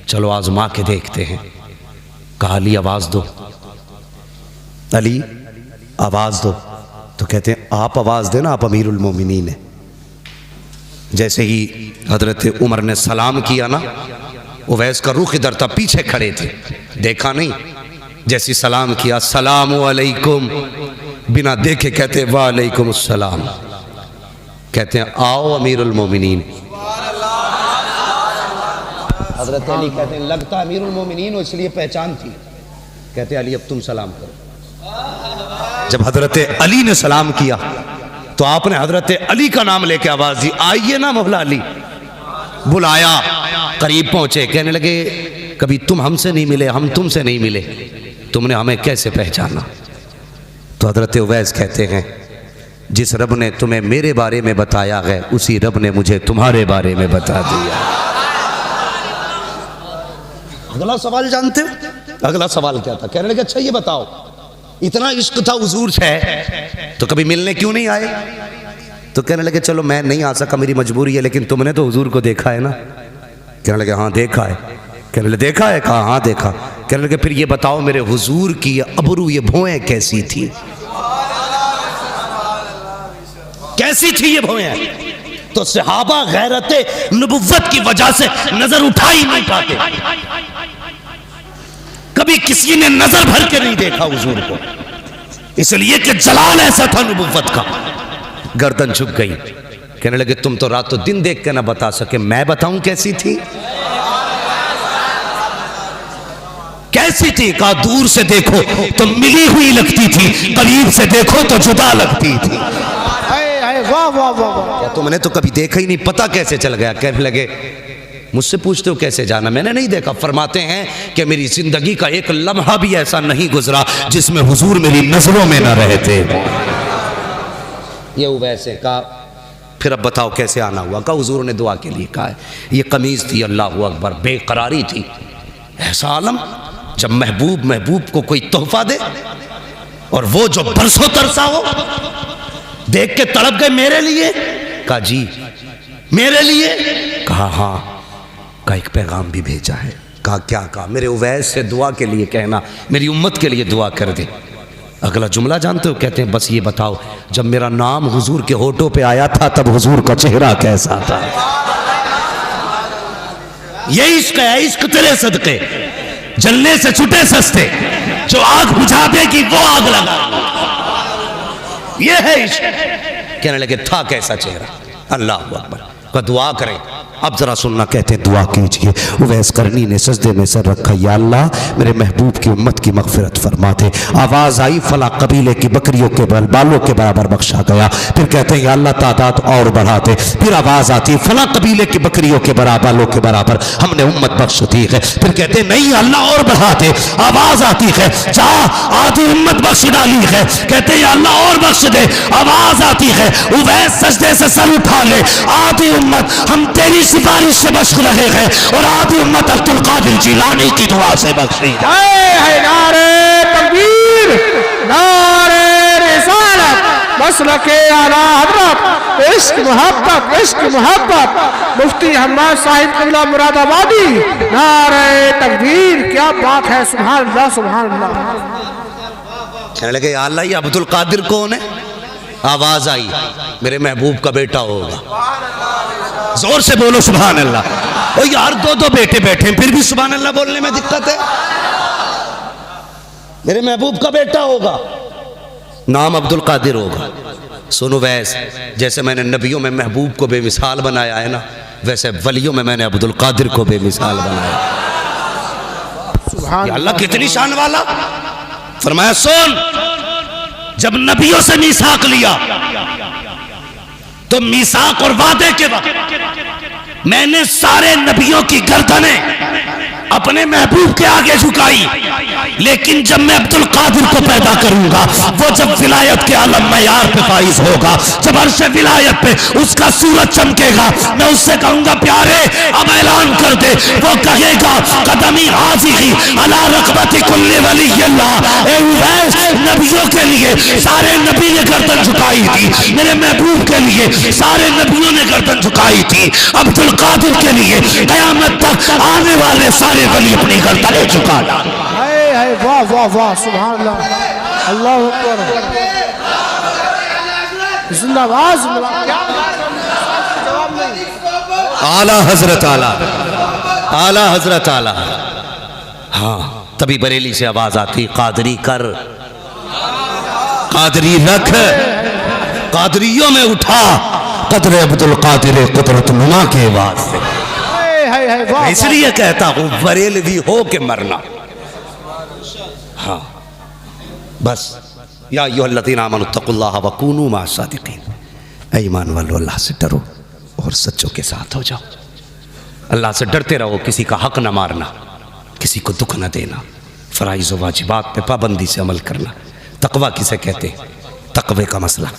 चलो आजमा के देखते हैं। कहा अली आवाज दो, अली आवाज दो। तो कहते हैं आप आवाज देना, आप अमीरुल मोमिनीन है। जैसे ही हजरत उमर ने सलाम किया ना, उवैस का रुख इधर था, पीछे खड़े थे, देखा नहीं। जैसी सलाम किया सलाम अलैकुम, बिना देखे कहते वालेकुम अस्सलाम। कहते हैं आओ अमीरुल मोमिनीन। हजरत अली कहते हैं लगता अमीरुल मोमिनीन हो इसलिए पहचान थी। कहते अली अब तुम सलाम करो। जब हजरत अली ने सलाम किया तो आपने हजरत अली का नाम लेके आवाज दी, आइए ना मौला अली। बुलाया, करीब पहुंचे, कहने लगे कभी तुम हमसे नहीं मिले, हम तुमसे नहीं मिले, तुमने हमें कैसे पहचाना? तो हजरत उवैस कहते हैं जिस रब ने तुम्हें मेरे बारे में बताया है उसी रब ने मुझे तुम्हारे बारे में बता दिया। अगला सवाल जानते हो? अगला सवाल क्या था? कहने लगे अच्छा ये बताओ, इतना इश्क था हुजूर से तो कभी मिलने क्यों नहीं आए? तो कहने लगे चलो मैं नहीं आ सका, मेरी मजबूरी है, लेकिन तुमने तो हुजूर को देखा है ना? कहने लगे हाँ देखा है। कहने लगे देखा है? कहा हाँ देखा। कहने लगे फिर ये बताओ मेरे हुजूर की ये अबरू ये भौएं कैसी थी? कैसी थी ये भौएं? तो सहाबा गैरते नबुव्वत की वजह से नजर उठा ही नहीं पाते, कभी किसी ने नजर भर के नहीं देखा हुजूर को, इसलिए कि जलाल ऐसा था नबुव्वत का। गर्दन झुक गई। कहने लगे तुम तो रातों दिन देख के ना बता सके, मैं बताऊं कैसी थी? कैसी थी? कहा दूर से देखो तो मिली हुई लगती थी, करीब से देखो तो जुदा लगती थी। वाह वाह वाह वाह, तुमने तो कभी देखा ही नहीं, पता कैसे चल गया? कहने लगे मुझसे पूछते हो कैसे जाना, मैंने नहीं देखा। फरमाते हैं कि मेरी जिंदगी का एक लम्हा भी ऐसा नहीं गुजरा जिसमें हुजूर मेरी नजरों में न रहते। ये वैसे कहा फिर अब बताओ कैसे आना हुआ? कहा हुजूर ने दुआ के लिए कहा है। ये कमीज थी, अल्लाह अकबर, बेकरारी थी। ऐसा आलम जब महबूब को कोई तोहफा दे और वो जो बरसों तरसा हो, देख के तड़प गए मेरे लिए। कहा जी मेरे लिए? कहा हाँ। का एक पैगाम भी भेजा है। कहा क्या? कहा मेरे उवैस से दुआ के लिए कहना, मेरी उम्मत के लिए दुआ कर दे। अगला जुमला जानते हो? कहते हैं बस ये बताओ जब मेरा नाम हुजूर के होठों पे आया था तब हुजूर का चेहरा कैसा था? ये इश्क है, इश्क तेरे सदके, जलने से छुटे सस्ते, जो आग बुझा देगी वो आग लगा, ये है इश्क। कहने लगे था कैसा चेहरा? अल्लाह अकबर। का दुआ करें अब जरा सुनना, कहते हैं दुआ कीजिए। उवैस करनी ने सजदे में सर रखा, या अल्लाह मेरे महबूब की उम्मत की मगफिरत फरमा दे। आवाज़ आई, फला कबीले की बकरियों के बालों के बराबर बख्शा गया। फिर कहते हैं या अल्लाह तादाद और बढ़ा दे। फिर आवाज़ आती है, फला कबीले की बकरियों के बालों के बराबर हमने उम्मत बख्श दी है। फिर कहते हैं नहीं अल्लाह और बढ़ा दे। आवाज़ आती है, जा आधी उम्मत बख्श डाली है। कहते हैं अल्लाह और बख्श दे। आवाज़ आती है, उवैस सजदे से सर उठा ले, आधी उम्मत हम तेरी सिफारिश से बख्श रहे हैं और आधी उम्मत अब्दुल कादिर जिलानी की दुआ से बख्शी। नारे तकबीर, नारे रिसालत, मसलके आला हज़रत, इश्क मोहब्बत, मुफ्ती हम्माद साहिब क़िबला मुरादाबादी। नारे तकबीर, क्या बात है, सुभान अल्लाह सुभान अल्लाह। कहने लगे या अल्लाह ये अब्दुल कादिर कौन है? आवाज आई, मेरे महबूब का बेटा होगा। जोर से बोलो सुभान अल्लाह। ओ यार दो बेटे बैठे हैं फिर भी सुभान अल्लाह बोलने में दिक्कत है। मेरे महबूब का बेटा होगा, नाम अब्दुल कादिर होगा। सुनो वैस, जैसे मैंने नबियों में महबूब को बेमिसाल बनाया है ना, वैसे वलियों में मैंने अब्दुल कादिर को बेमिसाल बनाया। सुभान अल्लाह कितनी शान वाला। फरमाया सुन, जब नबियों से मीसाक लिया तो मीसाक और वादे के बाद मैंने सारे नबियों की गर्दनें अपने महबूब के आगे झुकाई, लेकिन जब मैं अब्दुल कादिर को पैदा करूंगा, वो जब विलायत के आलम मयार पे फाइज होगा, जब अर्श विलायत पे उसका सूरज चमकेगा, मैं उससे कहूंगा प्यारे अब ऐलान कर दे। वो कहेगा कदमी हाज़िरी अला रक़बती कुल्ली वली अल्लाह। ए उवैस, नबियों के लिए सारे नबी ने गर्दन झुकाई थी, मेरे महबूब के लिए सारे नबियों ने गर्दन झुकाई थी, अब्दुल कादिर के लिए क़यामत तक आने वाले सारे वली अपनी गर्दन झुका डाल। वाह वाह वाह, सुभान अल्लाह, अल्लाहु अकबर, जिंदाबाद जिंदाबाद। क्या जवाब नहीं। आला हजरत आला हजरत आला। हाँ, तभी बरेली से आवाज आती, कादरी कर, कादरी रख, कादरियों में उठा कदर अब्दुल कादिर कुदरत नुमा के वास्ते। इसलिए कहता हूं बरेलवी हो के मरना। हाँ बस, या अय्युहल्लज़ीना आमनुत्तक़ुल्लाह वकूनू मअस-सादिक़ीन। ईमान वालों, अल्लाह से डरो और सच्चों के साथ हो जाओ। अल्लाह से डरते रहो, किसी का हक न मारना, किसी को दुख न देना, फ़राइज़ व वाजिबात पे पाबंदी से अमल करना। तक़वा किसे कहते हैं? तक़वे का मसला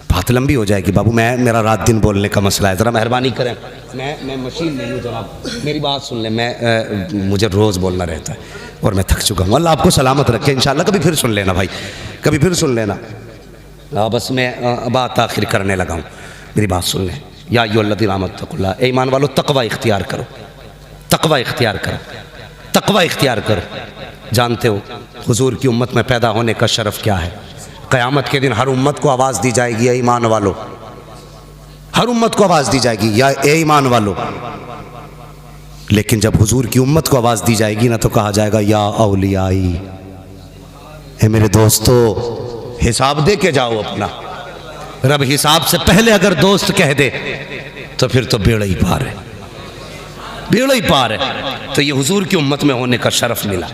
बात लंबी हो जाएगी बाबू, मेरा रात दिन बोलने का मसला है, ज़रा मेहरबानी करें। मैं मशीन नहीं हूँ जनाब, मेरी बात सुन लें। मुझे रोज़ बोलना रहता है और मैं थक चुका हूँ। अल्लाह आपको सलामत रखे इंशाअल्लाह। कभी फिर सुन लेना भाई, कभी फिर सुन लेना। बस मैं बात आखिर करने लगा हूँ, मेरी बात सुन लें। या अय्युहल्लज़ीना आमनुत्तक़ुल्लाह, ए ईमान वालों तक़वा इख्तियार करो, तक़वा इख्तियार करो, तक़वा इख्तियार करो। जानते हो हुजूर की उम्मत में पैदा होने का शरफ़ क्या है? क़यामत के दिन हर उम्मत को आवाज़ दी जाएगी, ए ईमान वालों, हर उम्मत को आवाज़ दी जाएगी, या ए ईमान वालों। लेकिन जब हुजूर की उम्मत को आवाज़ दी जाएगी ना, तो कहा जाएगा या औलियाई, ए मेरे दोस्तों हिसाब दे के जाओ अपना। रब हिसाब से पहले अगर दोस्त कह दे तो फिर तो बेड़ा ही पार है, बेड़ा ही पार है। तो ये हुजूर की उम्मत में होने का शरफ़ मिला।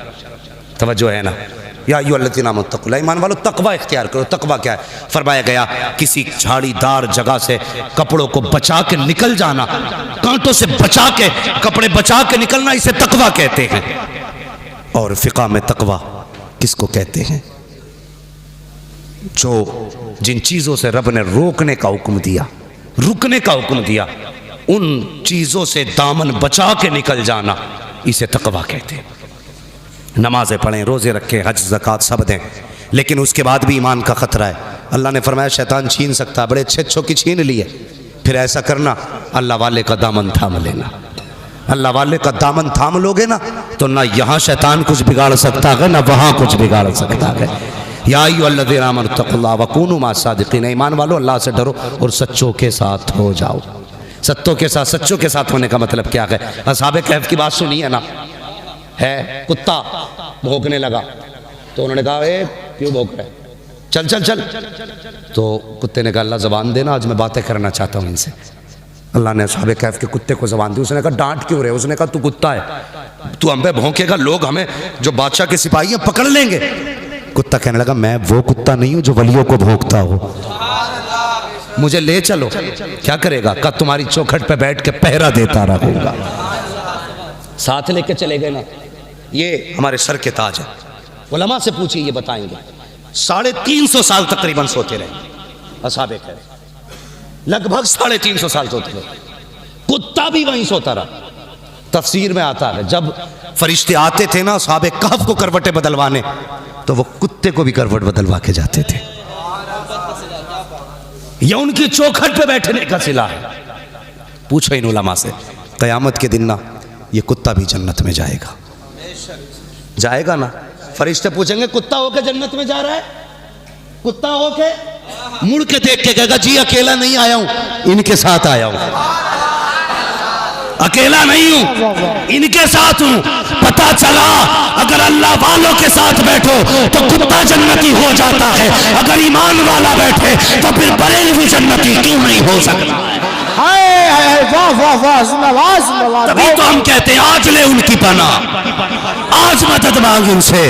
तवज्जो है ना? या अय्युहल्लज़ीना आमनुत्तक़ुल्लाह, ईमान वालों तक़वा इख्तियार करो। तक़वा क्या है? फरमाया गया किसी झाड़ीदार जगह से कपड़ों को बचा के निकल जाना, कांटों से बचा के, कपड़े बचा के निकलना, इसे तक़वा कहते हैं। और फ़िक़्ह में तक़वा किसको कहते हैं? जो जिन चीज़ों से रब ने रोकने का हुक्म दिया, रुकने का हुक्म दिया, उन चीज़ों से दामन बचा के निकल जाना, इसे तक़वा कहते हैं। नमाज़ें पढ़ें, रोज़े रखें, हज ज़कात सब दें, लेकिन उसके बाद भी ईमान का ख़तरा है। अल्लाह ने फरमाया शैतान छीन सकता, बड़े अच्छे अच्छों की छीन लिए। फिर ऐसा करना, अल्लाह वाले का दामन थाम लेना। अल्लाह वाले का दामन थाम लोगे ना, तो ना यहाँ शैतान कुछ बिगाड़ सकता है, ना वहाँ कुछ बिगाड़ सकता है। या अय्युहल्लज़ीना आमनुत्तक़ुल्लाह वकूनू मअस-सादिक़ीन, ईमान वालों अल्लाह से डरो और सच्चों के साथ हो जाओ। सच्चों के साथ, सच्चों के साथ होने का मतलब क्या है? असहाबे कहफ की बात सुनी है ना? है कुत्ता भौंकने लगा तो उन्होंने कहा ए क्यों भौंक रहा है, चल चल चल। तो कुत्ते ने कहा अल्लाह ज़बान देना, आज मैं बातें करना चाहता हूँ इनसे। अल्लाह ने असहाबे कहफ के कुत्ते को ज़बान दी। उसने कहा डांट क्यों रहे? उसने कहा तू कुत्ता है, तू हम पे भौंकेगा, लोग हमें जो बादशाह के सिपाही हैं पकड़ लेंगे। कुत्ता कहने लगा मैं वो कुत्ता नहीं हूं जो वलियों को भौंकता हो, मुझे ले चलो। क्या करेगा? कहा तुम्हारी चौखट पे बैठ के पहरा देता रहूंगा। साथ लेके चले गए ना। ये हमारे सर के ताज है। उलमा से पूछिए, ये बताएंगे 350 साल तकरीबन सोते रहे असहाबे कहफ, लगभग 350 साल सोते रहे। कुत्ता भी वहीं सोता रहा। तफसीर में आता है जब फरिश्ते आते थे ना असहाबे कहफ को करवटें बदलवाने, तो वो कुत्ते को भी करवट बदलवा के जाते थे। यह उनकी चौखट पे बैठने का सिला है। पूछो इन उलमा से, कयामत के दिन ना ये कुत्ता भी जन्नत में जाएगा, जाएगा ना? फरिश्ते पूछेंगे कुत्ता होके जन्नत में जा रहा है? कुत्ता होके मुड़ के देख के कहेगा जी अकेला नहीं आया हूं, इनके साथ आया हूं, अकेला नहीं हूं, इनके साथ हूं। पता चला अगर अल्लाह वालों के साथ बैठो तो कुत्ता जन्नती हो जाता है, अगर ईमान वाला बैठे तो फिर बरेलवी जन्नती क्यों नहीं हो सकता? वाह वाह वाह, जिंदाबाद जिंदाबाद। तभी तो हम कहते हैं आज ले उनकी पनाह, आज मदद मांग उनसे,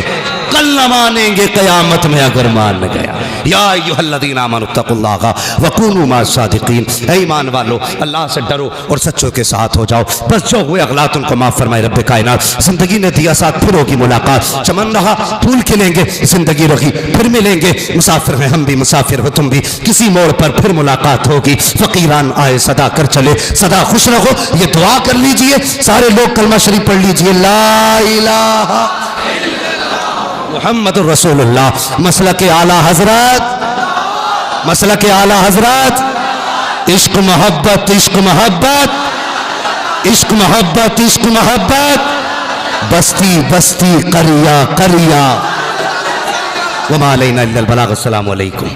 कल न मानेंगे कयामत में अगर मान गया। या अय्युहल्लज़ीना आमनुत्तकुल्लाह वकूनू मास्सादिकीन, ऐ ईमान वालो अल्लाह से डरो और सच्चों के साथ हो जाओ। बस जो हुए अगलात उनको माफ़ फरमाए रब्बे कायनात। जिंदगी ने दिया साथ फिर होगी मुलाकात, चमन रहा फूल खिलेंगे, जिंदगी रही फिर मिलेंगे। मुसाफिर हैं हम भी, मुसाफिर हो तुम भी, किसी मोड़ पर फिर मुलाकात होगी। फकीरान आए सदा कर चले, सदा खुश रहो। ये दुआ कर लीजिए सारे लोग, कलमा शरीफ पढ़ लीजिए, ला इलाहा मुहम्मदुर रसूलुल्लाह। मसलक आला हजरत, मसलक आला हजरत, इश्क मोहब्बत, इश्क मोहब्बत, इश्क मोहब्बत, इश्क मोहब्बत, बस्ती बस्ती करिया करिया। वमा अलैना इल्लल बलाग। अस्सलामु अलैकुम।